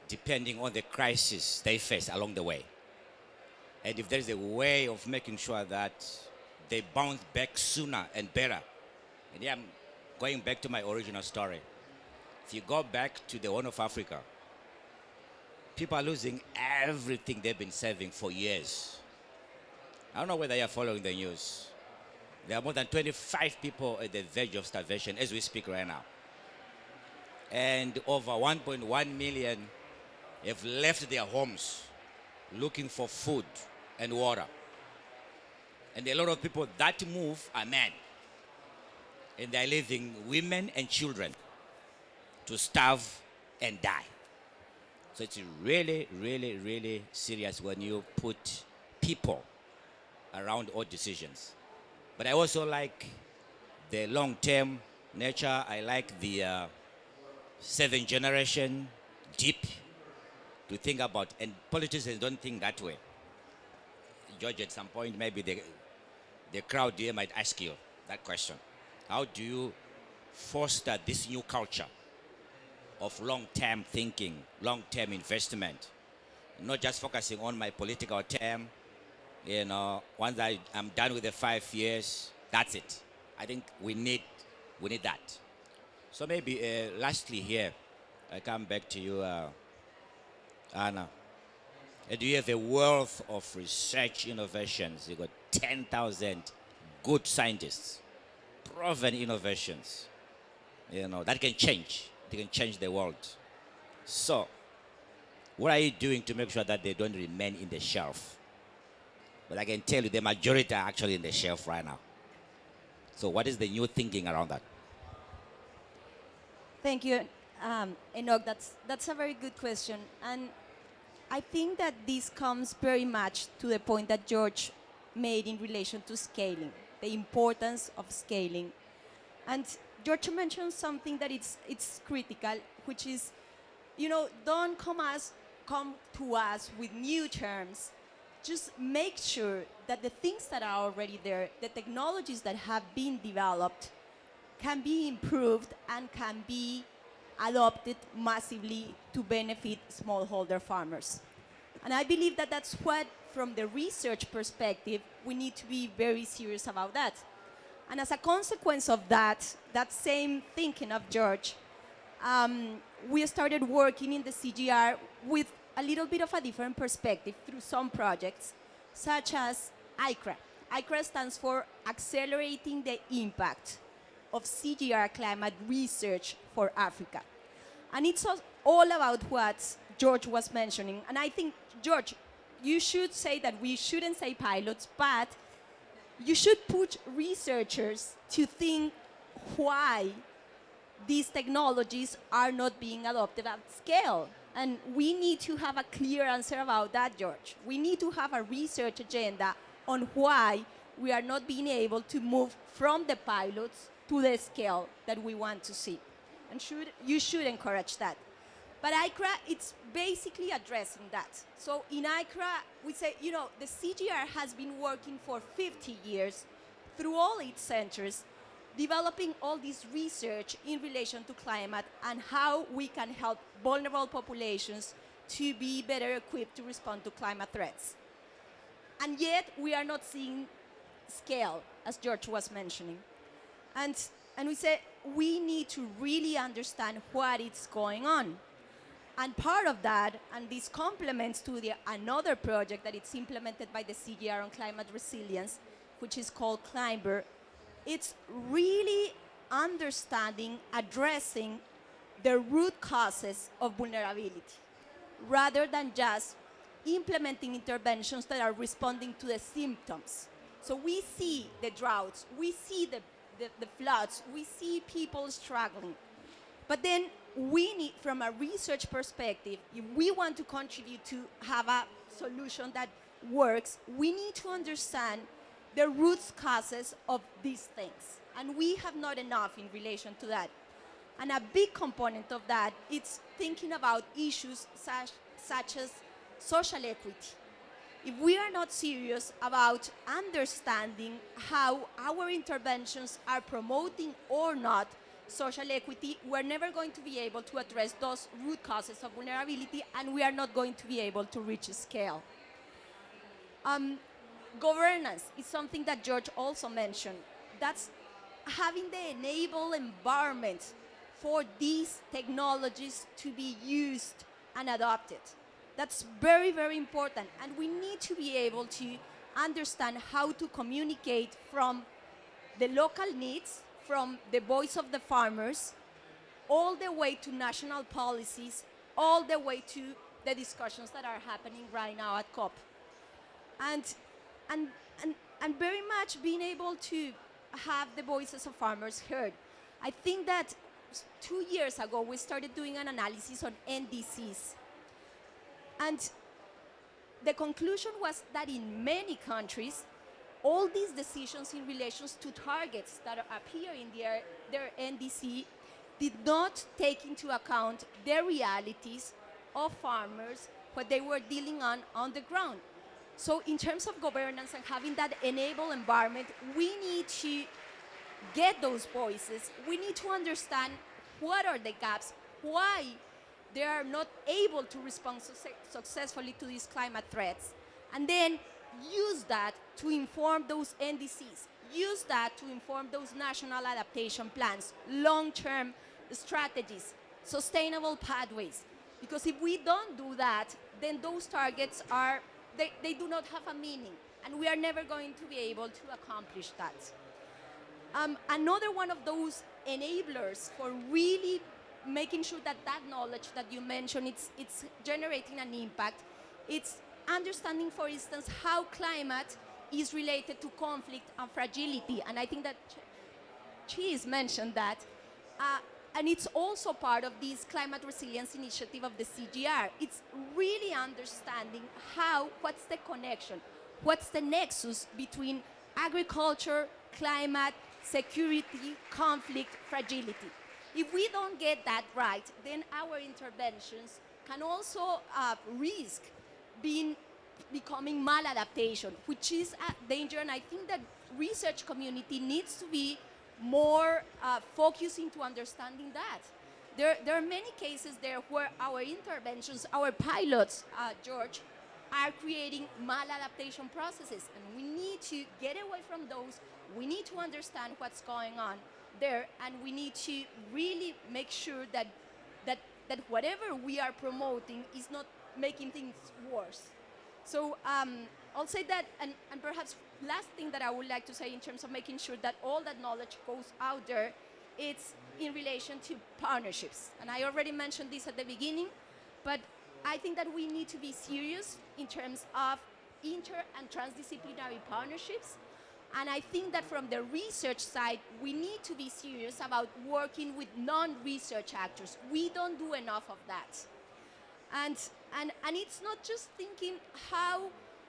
depending on the crisis they face along the way. And if there's a way of making sure that they bounce back sooner and better. And yeah, I'm going back to my original story. If you go back to the Horn of Africa, people are losing everything they've been saving for years. I don't know whether you're following the news. There are more than 25 people at the verge of starvation as we speak right now. And over 1.1 million have left their homes looking for food and water. And a lot of people that move are men. And they're leaving women and children to starve and die. So it's really, really, really serious when you put people around all decisions. But I also like the long-term nature. I like the 7th generation deep to think about. And politicians don't think that way. George, at some point, maybe the crowd here might ask you that question. How do you foster this new culture of long-term thinking, long-term investment, not just focusing on my political term, once I'm done with the 5 years, that's it. I think we need that. So maybe lastly here, I come back to you, Anna. Do you have a wealth of research innovations? You got 10,000 good scientists, proven innovations, that can change. They can change the world. So, what are you doing to make sure that they don't remain in the shelf? But I can tell you the majority are actually in the shelf right now. So what is the new thinking around that? Thank you, Enoch. That's a very good question. And I think that this comes very much to the point that George made in relation to scaling, the importance of scaling. And George mentioned something that it's critical, which is, don't come to us with new terms. Just make sure that the things that are already there, the technologies that have been developed, can be improved and can be adopted massively to benefit smallholder farmers. And I believe that that's what, from the research perspective, we need to be very serious about that. And as a consequence of that same thinking of George, we started working in the CGR with a little bit of a different perspective through some projects, such as ICRA. ICRA stands for Accelerating the Impact of CGR Climate Research for Africa. And it's all about what George was mentioning. And I think, George, you should say that we shouldn't say pilots, but you should put researchers to think why these technologies are not being adopted at scale. And we need to have a clear answer about that, George. We need to have a research agenda on why we are not being able to move from the pilots to the scale that we want to see. And you should encourage that. But ICRA, it's basically addressing that. So in ICRA, we say, the CGR has been working for 50 years through all its centers, developing all this research in relation to climate and how we can help vulnerable populations to be better equipped to respond to climate threats. And yet, we are not seeing scale, as George was mentioning. And we say, we need to really understand what is going on. And part of that, and this complements to another project that it's implemented by the CGR on climate resilience, which is called Climber, it's really understanding, addressing the root causes of vulnerability, rather than just implementing interventions that are responding to the symptoms. So we see the droughts, we see the floods, we see people struggling. But then we need, from a research perspective, if we want to contribute to have a solution that works, we need to understand the root causes of these things. And we have not enough in relation to that. And a big component of that is thinking about issues such as social equity. If we are not serious about understanding how our interventions are promoting or not social equity, we're never going to be able to address those root causes of vulnerability, and we are not going to be able to reach scale. Governance is something that George also mentioned. That's having the enable environment for these technologies to be used and adopted. That's very, very important. And we need to be able to understand how to communicate from the local needs, from the voice of the farmers, all the way to national policies, all the way to the discussions that are happening right now at COP. And very much being able to have the voices of farmers heard. I think that 2 years ago, we started doing an analysis on NDCs. And the conclusion was that in many countries, all these decisions in relation to targets that appear in their NDC did not take into account the realities of farmers, what they were dealing on the ground. So in terms of governance and having that enable environment, we need to get those voices. We need to understand what are the gaps, why they are not able to respond successfully to these climate threats, and then use that to inform those NDCs, use that to inform those national adaptation plans, long-term strategies, sustainable pathways. Because if we don't do that, then those targets are, they do not have a meaning, and we are never going to be able to accomplish that. Another one of those enablers for really making sure that that knowledge that you mentioned, it's generating an impact. It's understanding, for instance, how climate is related to conflict and fragility. And I think that Chiz mentioned that. And it's also part of this climate resilience initiative of the CGR. It's really understanding what's the connection, what's the nexus between agriculture, climate, security, conflict, fragility. If we don't get that right, then our interventions can also risk becoming maladaptation, which is a danger, and I think that research community needs to be more focused into understanding that. There are many cases there where our interventions, our pilots, George, are creating maladaptation processes, and we need to get away from those. We need to understand what's going on there, and we need to really make sure that whatever we are promoting is not making things worse. So I'll say that, and perhaps last thing that I would like to say in terms of making sure that all that knowledge goes out there, it's in relation to partnerships. And I already mentioned this at the beginning, but I think that we need to be serious in terms of inter and transdisciplinary partnerships. And I think that from the research side, we need to be serious about working with non-research actors. We don't do enough of that. And it's not just thinking how,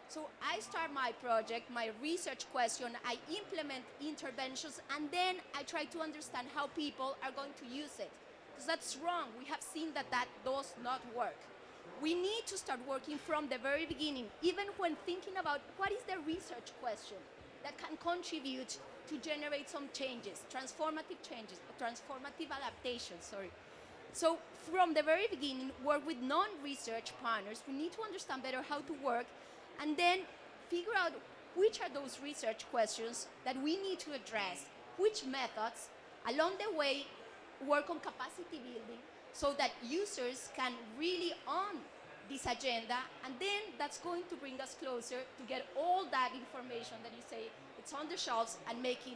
so I start my project, my research question, I implement interventions, and then I try to understand how people are going to use it. Because that's wrong. We have seen that that does not work. We need to start working from the very beginning, even when thinking about what is the research question that can contribute to generate some changes, transformative adaptation, sorry. So from the very beginning, work with non-research partners. We need to understand better how to work, and then figure out which are those research questions that we need to address, which methods, along the way, work on capacity building so that users can really own this agenda, and then that's going to bring us closer to get all that information that you say it's on the shelves and making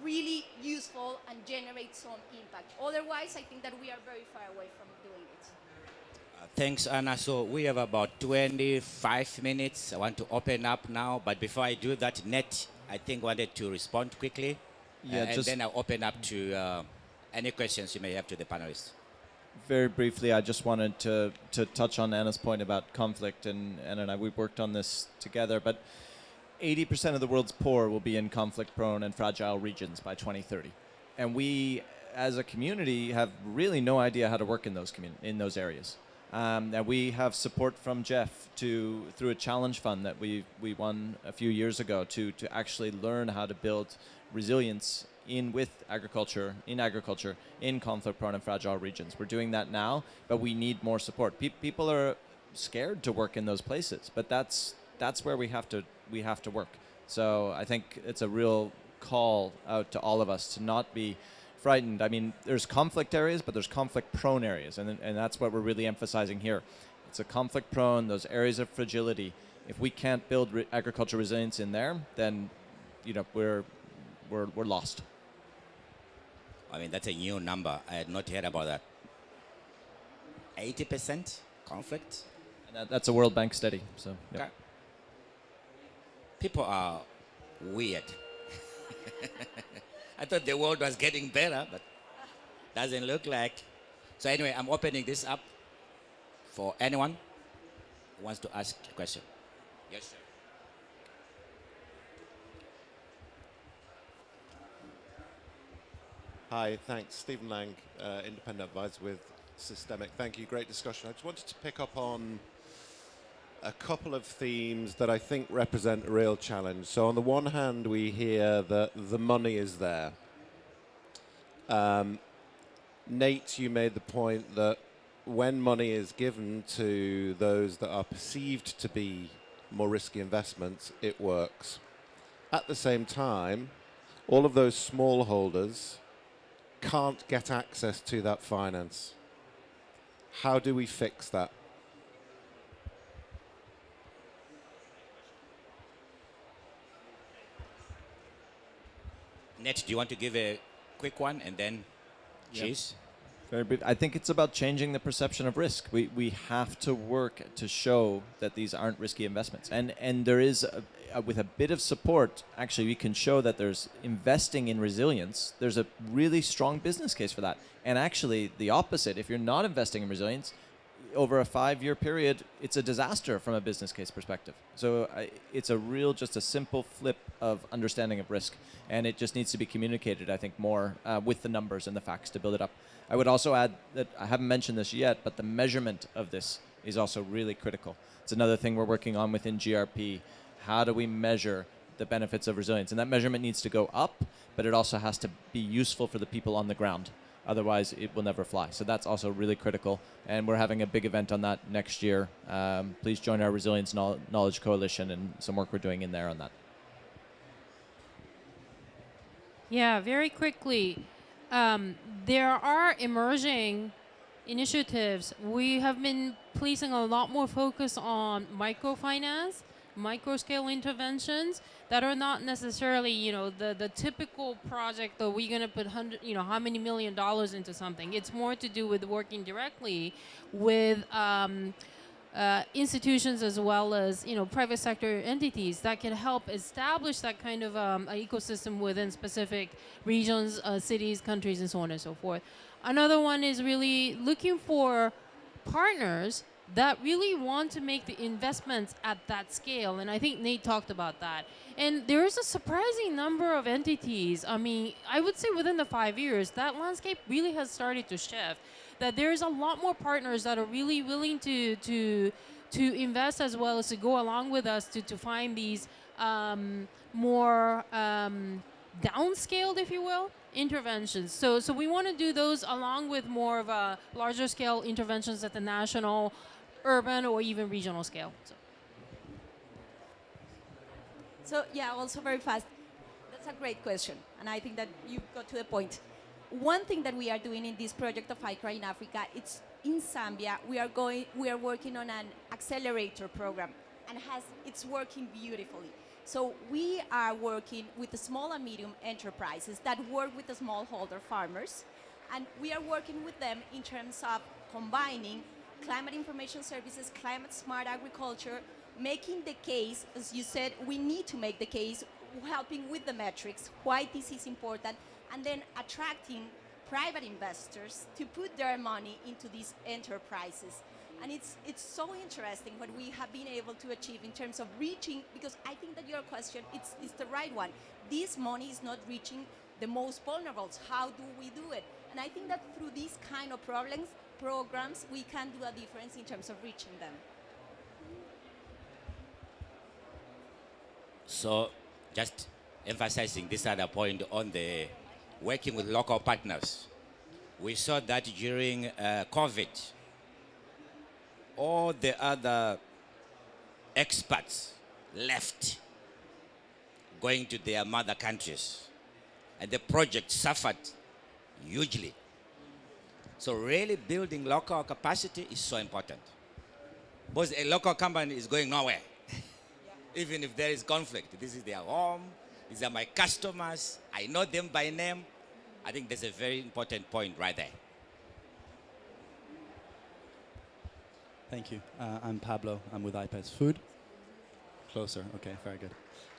really useful and generate some impact. Otherwise, I think that we are very far away from doing it. Thanks, Anna. So we have about 25 minutes. I want to open up now, but before I do that, Net, I think wanted to respond quickly. Yeah, and then I'll open up to any questions you may have to the panelists. Very briefly, I just wanted to touch on Anna's point about conflict, and Anna and I, we've worked on this together, but 80% of the world's poor will be in conflict-prone and fragile regions by 2030. And we, as a community, have really no idea how to work in those areas. And we have support from GEF through a challenge fund that we won a few years ago to actually learn how to build resilience in agriculture in conflict-prone and fragile regions. We're doing that now, but we need more support. People are scared to work in those places, but that's where we have to work. So I think it's a real call out to all of us to not be frightened. I mean, there's conflict areas, but there's conflict-prone areas, and that's what we're really emphasizing here. It's a conflict-prone, those areas of fragility. If we can't build agricultural resilience in there, then we're lost. I mean, that's a new number. I had not heard about that. 80% conflict? And that's a World Bank study. So, okay. People are weird. I thought the world was getting better, but doesn't look like. So anyway, I'm opening this up for anyone who wants to ask a question. Yes, sir. Hi, thanks. Stephen Lang, independent advisor with Systemic. Thank you, great discussion. I just wanted to pick up on a couple of themes that I think represent a real challenge. So on the one hand, we hear that the money is there. Nate, you made the point that when money is given to those that are perceived to be more risky investments, it works. At the same time, all of those smallholders can't get access to that finance. How do we fix that? Nate, do you want to give a quick one and then Cheese? Very brief. I think it's about changing the perception of risk. We have to work to show that these aren't risky investments. And there is, with a bit of support, actually we can show that there's investing in resilience. There's a really strong business case for that. And actually the opposite, if you're not investing in resilience, over a 5-year period, it's a disaster from a business case perspective. So it's a real, just a simple flip of understanding of risk. And it just needs to be communicated, I think, more with the numbers and the facts to build it up. I would also add that I haven't mentioned this yet, but the measurement of this is also really critical. It's another thing we're working on within GRP. How do we measure the benefits of resilience? And that measurement needs to go up, but it also has to be useful for the people on the ground. Otherwise, it will never fly. So that's also really critical. And we're having a big event on that next year. Please join our Resilience Knowledge Coalition and some work we're doing in there on that. Yeah, very quickly. There are emerging initiatives. We have been placing a lot more focus on microfinance, micro-scale interventions that are not necessarily, the typical project that we're going to put how many $1 million into something. It's more to do with working directly with institutions as well as private sector entities that can help establish that kind of ecosystem within specific regions, cities, countries, and so on and so forth. Another one is really looking for partners that really want to make the investments at that scale. And I think Nate talked about that. And there is a surprising number of entities. I mean, I would say within the 5 years, that landscape really has started to shift. That there's a lot more partners that are really willing to invest as well as to go along with us to find these more downscaled, if you will, interventions. So we want to do those along with more of a larger scale interventions at the national, urban, or even regional scale. So yeah, also very fast. That's a great question, and I think that you got to the point. One thing that we are doing in this project of ICRA in Africa, it's in Zambia. We are working on an accelerator program, and it's working beautifully. So we are working with the small and medium enterprises that work with the smallholder farmers, and we are working with them in terms of combining climate information services, climate smart agriculture, making the case, as you said, we need to make the case, helping with the metrics, why this is important, and then attracting private investors to put their money into these enterprises. And it's so interesting what we have been able to achieve in terms of reaching, because I think that your question, it's the right one. This money is not reaching the most vulnerable. How do we do it? And I think that through these kind of programs, we can do a difference in terms of reaching them. So just emphasizing this other point on the working with local partners. We saw that during COVID, all the other experts left going to their mother countries, and the project suffered hugely. So really building local capacity is so important. Because a local company is going nowhere. Even if there is conflict, this is their home, these are my customers, I know them by name. I think that's a very important point right there. Thank you. I'm Pablo. I'm with iPads Food. Closer. Okay, very good.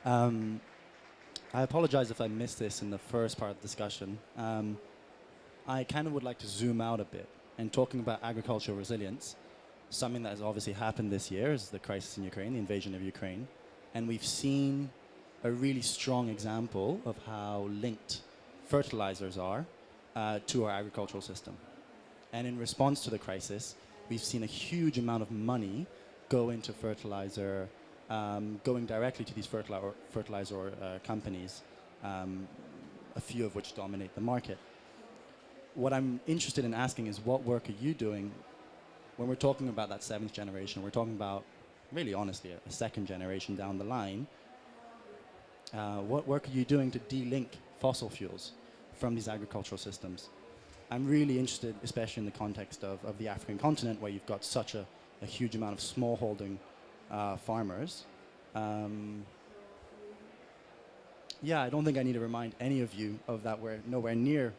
I apologize if I missed this in the first part of the discussion. I kind of would like to zoom out a bit and talking about agricultural resilience. Something that has obviously happened this year is the crisis in Ukraine, the invasion of Ukraine. And we've seen a really strong example of how linked fertilizers are to our agricultural system. And in response to the crisis, we've seen a huge amount of money go into fertilizer, going directly to these fertilizer companies, a few of which dominate the market. What I'm interested in asking is, what work are you doing when we're talking about that 7th generation? We're talking about, really honestly, a 2nd generation down the line. What work are you doing to de-link fossil fuels from these agricultural systems? I'm really interested, especially in the context of the African continent, where you've got such a huge amount of smallholding farmers. Yeah, I don't think I need to remind any of you of that. We're nowhere near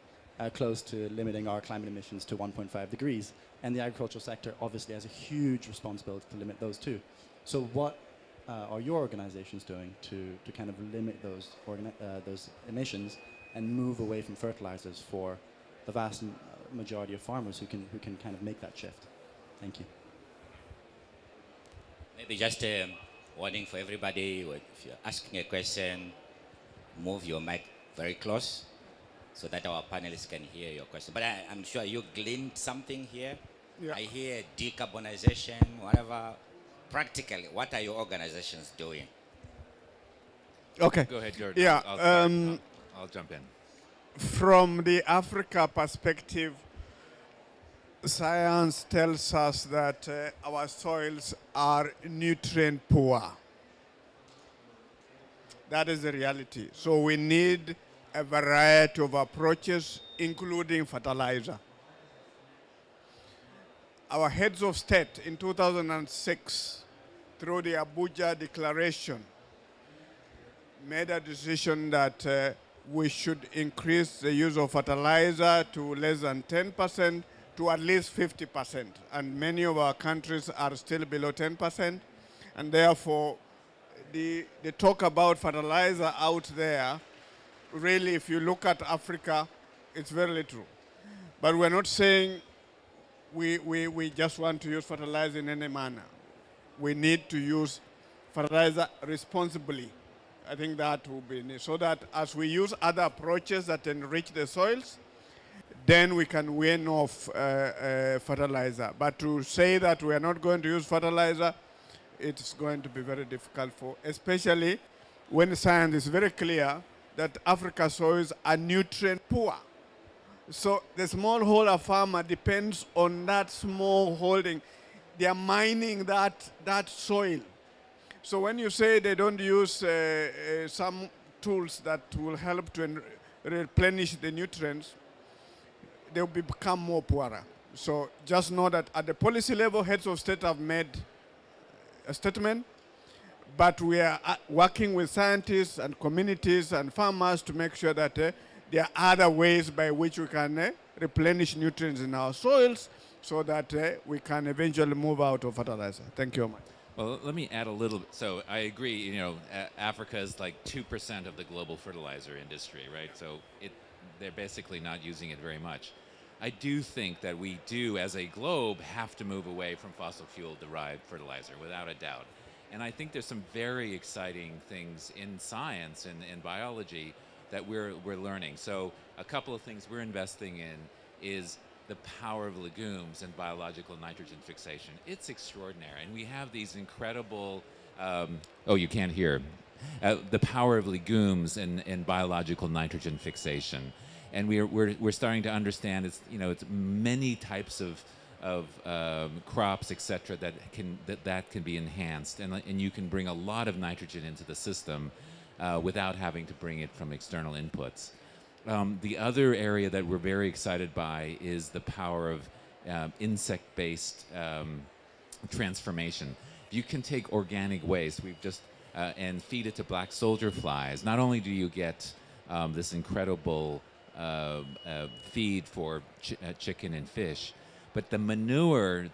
close to limiting our climate emissions to 1.5 degrees. And the agricultural sector obviously has a huge responsibility to limit those too. So what are your organizations doing to kind of limit those emissions and move away from fertilizers for the vast majority of farmers who can kind of make that shift? Thank you. Maybe just a warning for everybody. If you're asking a question, move your mic very close so that our panelists can hear your question. But I'm sure you gleaned something here. Yeah. I hear decarbonization, whatever. Practically, what are your organizations doing? Okay. Go ahead, Jordan. Yeah. I'll jump in. From the Africa perspective, science tells us that our soils are nutrient poor. That is the reality. So we need a variety of approaches, including fertilizer. Our heads of state in 2006, through the Abuja Declaration, made a decision that we should increase the use of fertilizer to less than 10% to at least 50%. And many of our countries are still below 10%. And therefore, the talk about fertilizer out there, really, if you look at Africa, it's very little. But we're not saying we just want to use fertilizer in any manner. We need to use fertilizer responsibly. I think that will be so that as we use other approaches that enrich the soils, then we can wean off fertilizer. But to say that we are not going to use fertilizer, it's going to be very difficult especially when science is very clear that Africa's soils are nutrient poor. So the smallholder farmer depends on that small holding. They are mining that soil. So when you say they don't use some tools that will help to replenish the nutrients, they will become more poorer. So just know that at the policy level, heads of state have made a statement, but we are working with scientists and communities and farmers to make sure that there are other ways by which we can replenish nutrients in our soils so that we can eventually move out of fertilizer. Thank you very much. Well, let me add a little bit. So I agree, Africa is like 2% of the global fertilizer industry, right? So they're basically not using it very much. I do think that we do, as a globe, have to move away from fossil fuel-derived fertilizer, without a doubt. And I think there's some very exciting things in science and in biology that we're learning. So a couple of things we're investing in is the power of legumes and biological nitrogen fixation. It's extraordinary. And we have these incredible, oh, you can't hear. The power of legumes and biological nitrogen fixation. And we're starting to understand it's many types of crops, etc., that can be enhanced, and you can bring a lot of nitrogen into the system without having to bring it from external inputs. The other area that we're very excited by is the power of insect-based transformation. If you can take organic waste, and feed it to black soldier flies, not only do you get this incredible feed for chicken and fish, but the manure,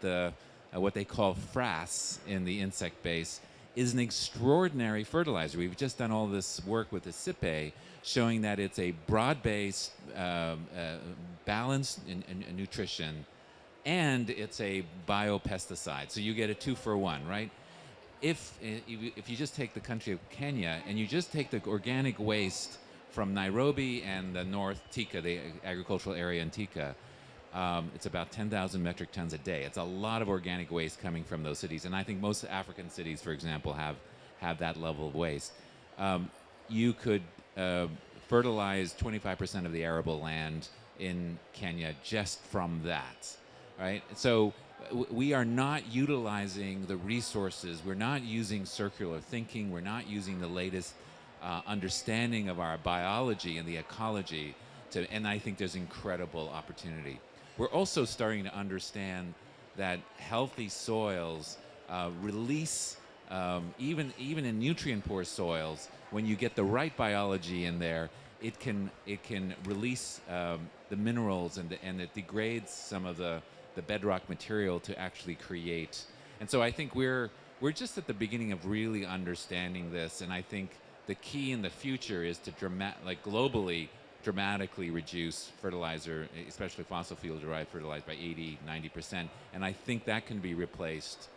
what they call frass in the insect base, is an extraordinary fertilizer. We've just done all this work with the CIPE showing that it's a broad-based, balanced in nutrition, and it's a biopesticide. So you get a 2-for-1, right? If you just take the country of Kenya and you just take the organic waste from Nairobi and the North Tika, the agricultural area in Tika, It's about 10,000 metric tons a day. It's a lot of organic waste coming from those cities, and I think most African cities, for example, have that level of waste. You could fertilize 25% of the arable land in Kenya just from that, right? So we are not utilizing the resources. We're not using circular thinking. We're not using the latest understanding of our biology and the ecology and I think there's incredible opportunity. We're also starting to understand that healthy soils release, even in nutrient-poor soils, when you get the right biology in there, it can release the minerals and it degrades some of the bedrock material to actually create. And so I think we're just at the beginning of really understanding this, and I think the key in the future is to globally dramatically reduce fertilizer, especially fossil fuel-derived fertilizer, by 80-90%. And I think that can be replaced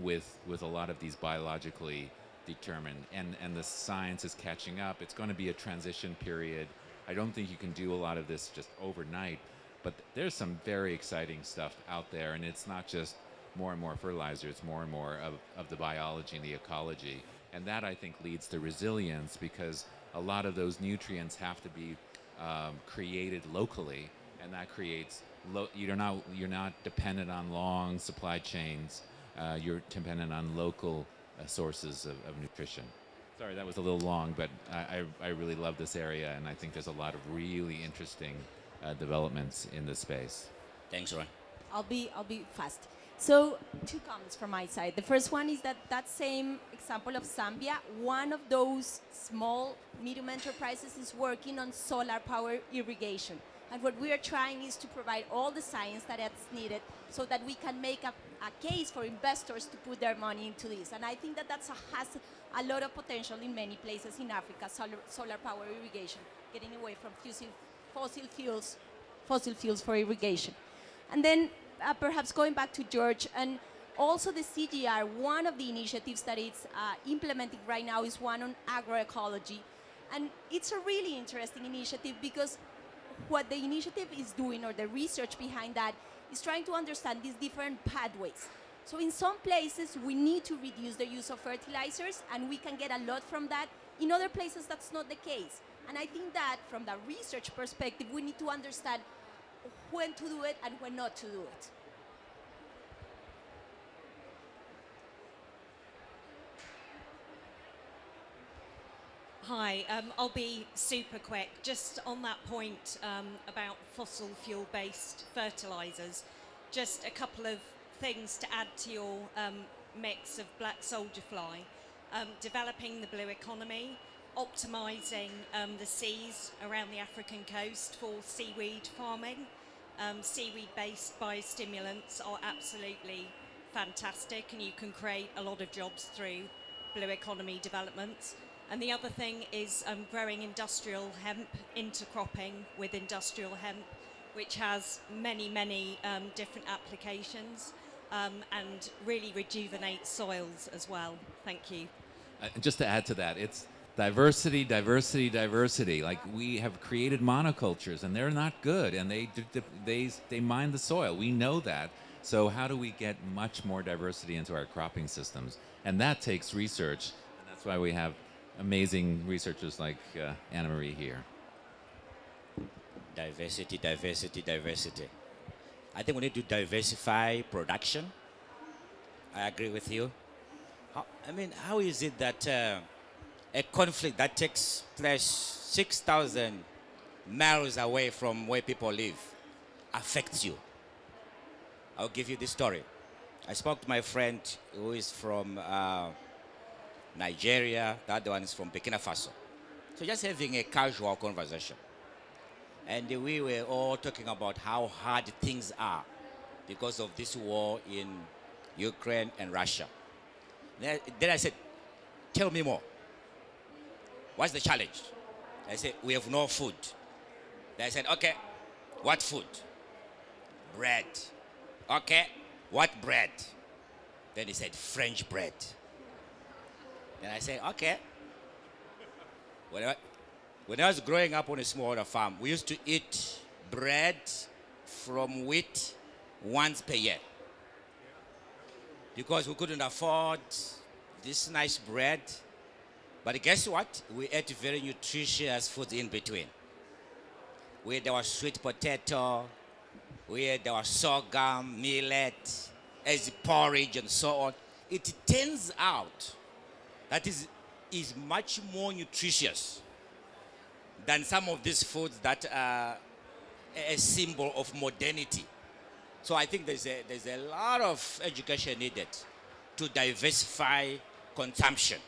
with a lot of these biologically determined. And the science is catching up. It's going to be a transition period. I don't think you can do a lot of this just overnight, but there's some very exciting stuff out there. And it's not just more and more fertilizer, it's more and more of the biology and the ecology. And that, I think, leads to resilience, because a lot of those nutrients have to be created locally, and that creates you're not dependent on long supply chains. You're dependent on local sources of nutrition. Sorry, that was a little long, but I really love this area, and I think there's a lot of really interesting developments in this space. Thanks, Ron. I'll be fast. So 2 comments from my side. The first one is that same example of Zambia, one of those small, medium enterprises is working on solar power irrigation. And what we are trying is to provide all the science that is needed so that we can make a case for investors to put their money into this. And I think that has a lot of potential in many places in Africa, solar power irrigation, getting away from fossil fuels for irrigation. And then perhaps going back to George, and also the CGR, one of the initiatives that it's implementing right now is one on agroecology. And it's a really interesting initiative, because what the initiative is doing, or the research behind that, is trying to understand these different pathways. So in some places, we need to reduce the use of fertilizers, and we can get a lot from that. In other places, that's not the case. And I think that from the research perspective, we need to understand when to do it and when not to do it. Hi, I'll be super quick. Just on that point about fossil fuel-based fertilizers, just a couple of things to add to your mix of black soldier fly. Developing the blue economy, optimizing the seas around the African coast for seaweed farming. Seaweed-based biostimulants are absolutely fantastic, and you can create a lot of jobs through blue economy developments. And the other thing is growing industrial hemp, intercropping with industrial hemp, which has many, many different applications and really rejuvenates soils as well. Thank you. Just to add to that, it's diversity, diversity, diversity. Like, we have created monocultures, and they're not good, and they mine the soil. We know that. So how do we get much more diversity into our cropping systems? And that takes research, and that's why we have amazing researchers like Anna Marie here. Diversity, diversity, diversity. I think we need to diversify production. I agree with you. How is it that a conflict that takes place 6,000 miles away from where people live affects you? I'll give you this story. I spoke to my friend who is from Nigeria. The other one is from Burkina Faso. So just having a casual conversation. And we were all talking about how hard things are because of this war in Ukraine and Russia. Then I said, tell me more. What's the challenge? I said, we have no food. Then I said, okay, what food? Bread. Okay, what bread? Then he said, French bread. Then I said, okay. When I was growing up on a smallholder farm, we used to eat bread from wheat once per year because we couldn't afford this nice bread. But guess what? We ate very nutritious food in between. We had our sweet potato, we had our sorghum, millet, as porridge and so on. It turns out that is much more nutritious than some of these foods that are a symbol of modernity. So I think there's a lot of education needed to diversify consumption,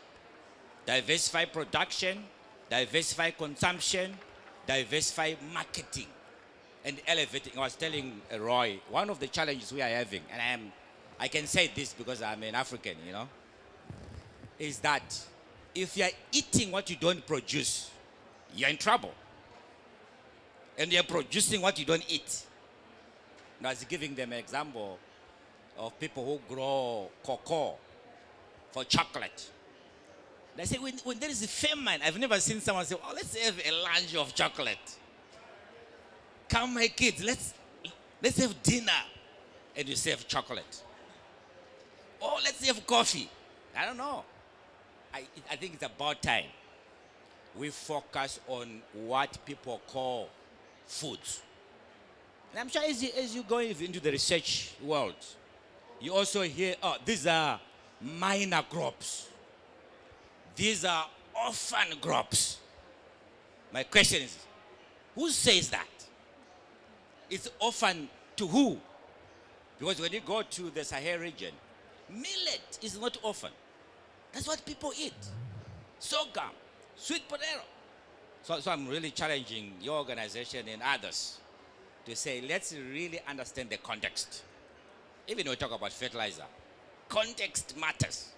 diversify production, diversify consumption, diversify marketing, and elevating. I was telling Roy, one of the challenges we are having, and I can say this because I'm an African, is that if you're eating what you don't produce, you're in trouble. And you're producing what you don't eat. And I was giving them an example of people who grow cocoa for chocolate. They say when there is a famine, I've never seen someone say, oh, let's have a lunch of chocolate. Come, my kids, let's have dinner. And you serve chocolate. Oh, let's have coffee. I don't know. I think it's about time we focus on what people call foods. And I'm sure as you go into the research world, you also hear, oh, these are minor crops. These are orphan crops. My question is, who says that? It's orphan to who? Because when you go to the Sahel region, millet is not orphan. That's what people eat. Sorghum, sweet potato. So I'm really challenging your organization and others to say, let's really understand the context. Even when we talk about fertilizer, context matters.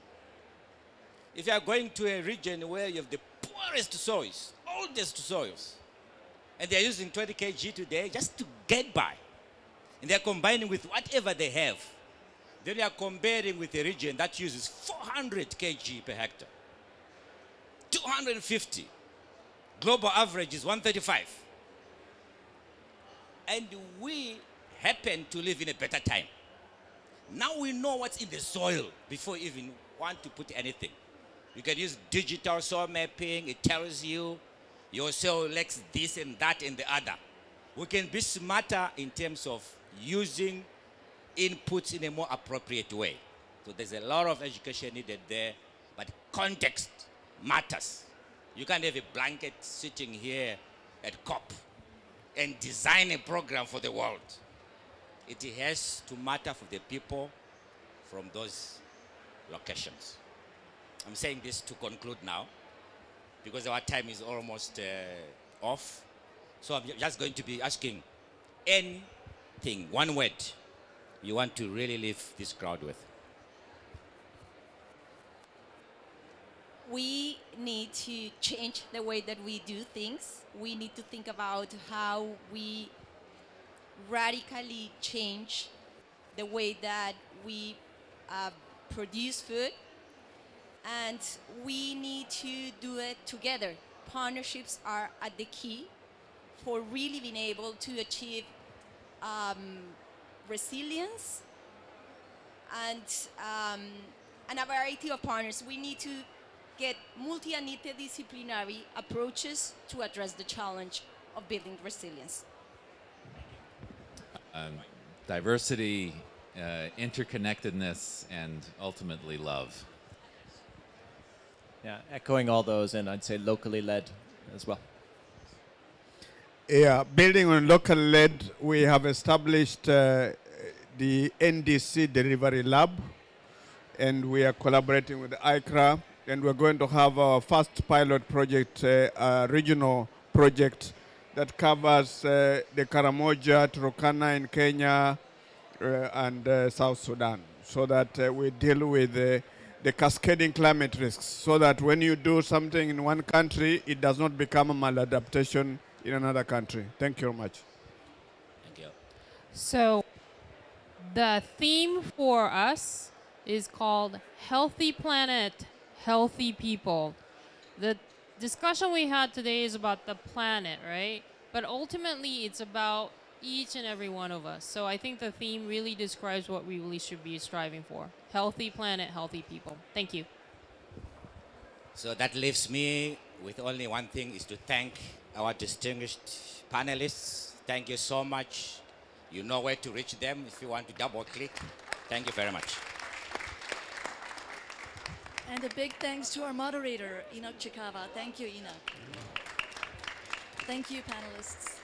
If you are going to a region where you have the poorest soils, oldest soils, and they're using 20 kg today just to get by, and they're combining with whatever they have, then you are comparing with a region that uses 400 kg per hectare, 250. Global average is 135. And we happen to live in a better time. Now we know what's in the soil before we even want to put anything. You can use digital soil mapping. It tells you your soil lacks this and that and the other. We can be smarter in terms of using inputs in a more appropriate way. So there's a lot of education needed there, but context matters. You can't have a blanket sitting here at COP and design a program for the world. It has to matter for the people from those locations. I'm saying this to conclude now because our time is almost off. So I'm just going to be asking anything, one word, you want to really leave this crowd with. We need to change the way that we do things. We need to think about how we radically change the way that we produce food. And we need to do it together. Partnerships are at the key for really being able to achieve resilience and a variety of partners. We need to get multi and interdisciplinary approaches to address the challenge of building resilience. Diversity, interconnectedness, and ultimately love. Yeah, echoing all those, and I'd say locally led as well. Yeah, building on local led, we have established the NDC Delivery Lab, and we are collaborating with ICRA, and we're going to have our first pilot project, regional project that covers the Karamoja, Turkana in Kenya, and South Sudan, so that we deal with the cascading climate risks, so that when you do something in one country, it does not become a maladaptation in another country. Thank you very much. Thank you. So the theme for us is called Healthy Planet, Healthy People. The discussion we had today is about the planet, right? But ultimately it's about each and every one of us. So I think the theme really describes what we really should be striving for. Healthy planet, healthy people. Thank you. So that leaves me with only one thing, is to thank our distinguished panelists. Thank you so much. You know where to reach them if you want to double click. Thank you very much. And a big thanks to our moderator, Enock Chikava. Thank you, Enock. Thank you, panelists.